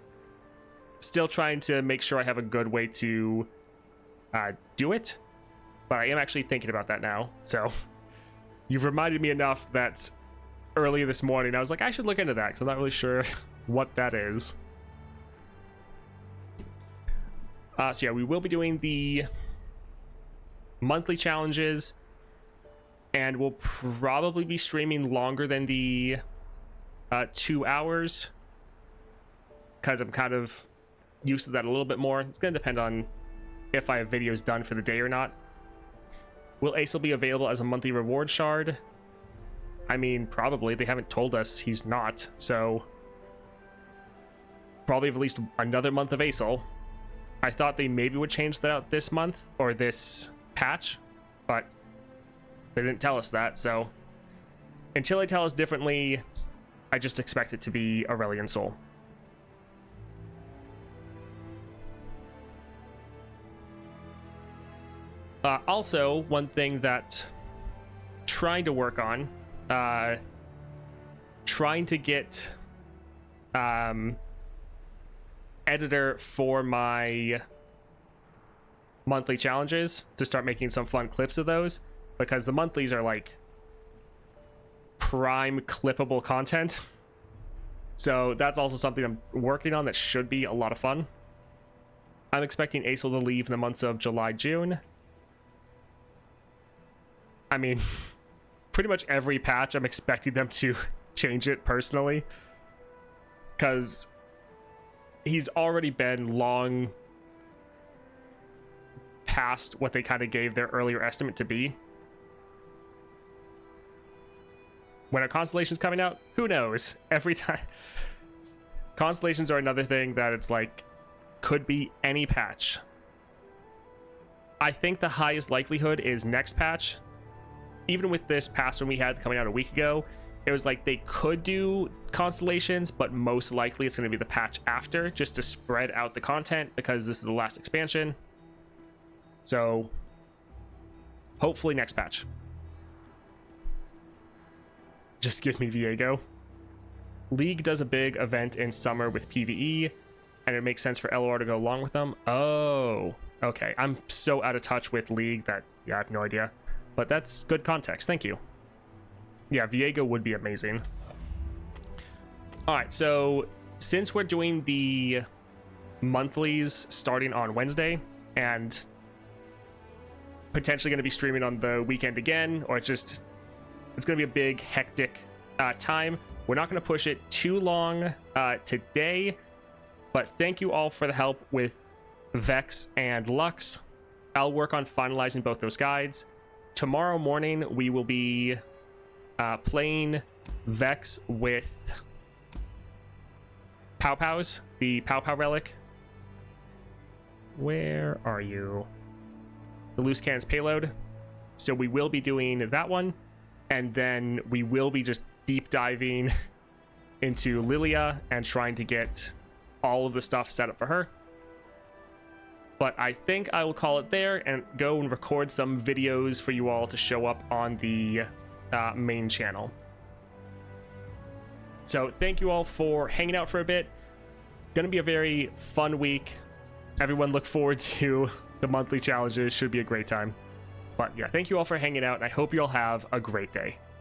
Still trying to make sure I have a good way to do it, but I am actually thinking about that now. So you've reminded me enough that earlier this morning I was like, I should look into that because I'm not really sure what that is. So yeah, we will be doing the monthly challenges, and we'll probably be streaming longer than the 2 hours because I'm kind of used to that a little bit more. It's going to depend on if I have videos done for the day or not. Will Ace be available as a monthly reward shard? I mean, probably. They haven't told us he's not, so probably have at least another month of Acel. I thought they maybe would change that out this month or this patch, but they didn't tell us that, so until they tell us differently, I just expect it to be Aurelian Soul. Also, one thing that trying to work on, trying to get editor for my monthly challenges to start making some fun clips of those, because the monthlies are like prime clippable content. So that's also something I'm working on that should be a lot of fun. I'm expecting Acel to leave in the months of July, June. I mean, pretty much every patch I'm expecting them to change it personally, because he's already been long past what they kind of gave their earlier estimate to be. When a constellation's coming out, who knows? Every time. Constellations are another thing that it's like, could be any patch. I think the highest likelihood is next patch. Even with this past one we had coming out a week ago, it was like they could do constellations, but most likely it's going to be the patch after, just to spread out the content, because this is the last expansion. So hopefully next patch. Just give me Viego. League does a big event in summer with PvE, and it makes sense for LOR to go along with them. Oh, okay. I'm so out of touch with League that, yeah, I have no idea. But that's good context. Thank you. Yeah, Viego would be amazing. All right, so since we're doing the monthlies starting on Wednesday and potentially going to be streaming on the weekend again, or it's going to be a big hectic time, we're not going to push it too long today, but thank you all for the help with Vex and Lux. I'll work on finalizing both those guides. Tomorrow morning we will be playing Vex with Pow Pows, the Pow Pow relic. Where are you? The loose cannons payload. So we will be doing that one, and then we will be just deep diving into Lilia and trying to get all of the stuff set up for her. But I think I will call it there and go and record some videos for you all to show up on the main channel. So thank you all for hanging out for a bit. Gonna be a very fun week. Everyone look forward to the monthly challenges. Should be a great time. But yeah, thank you all for hanging out, and I hope you all have a great day.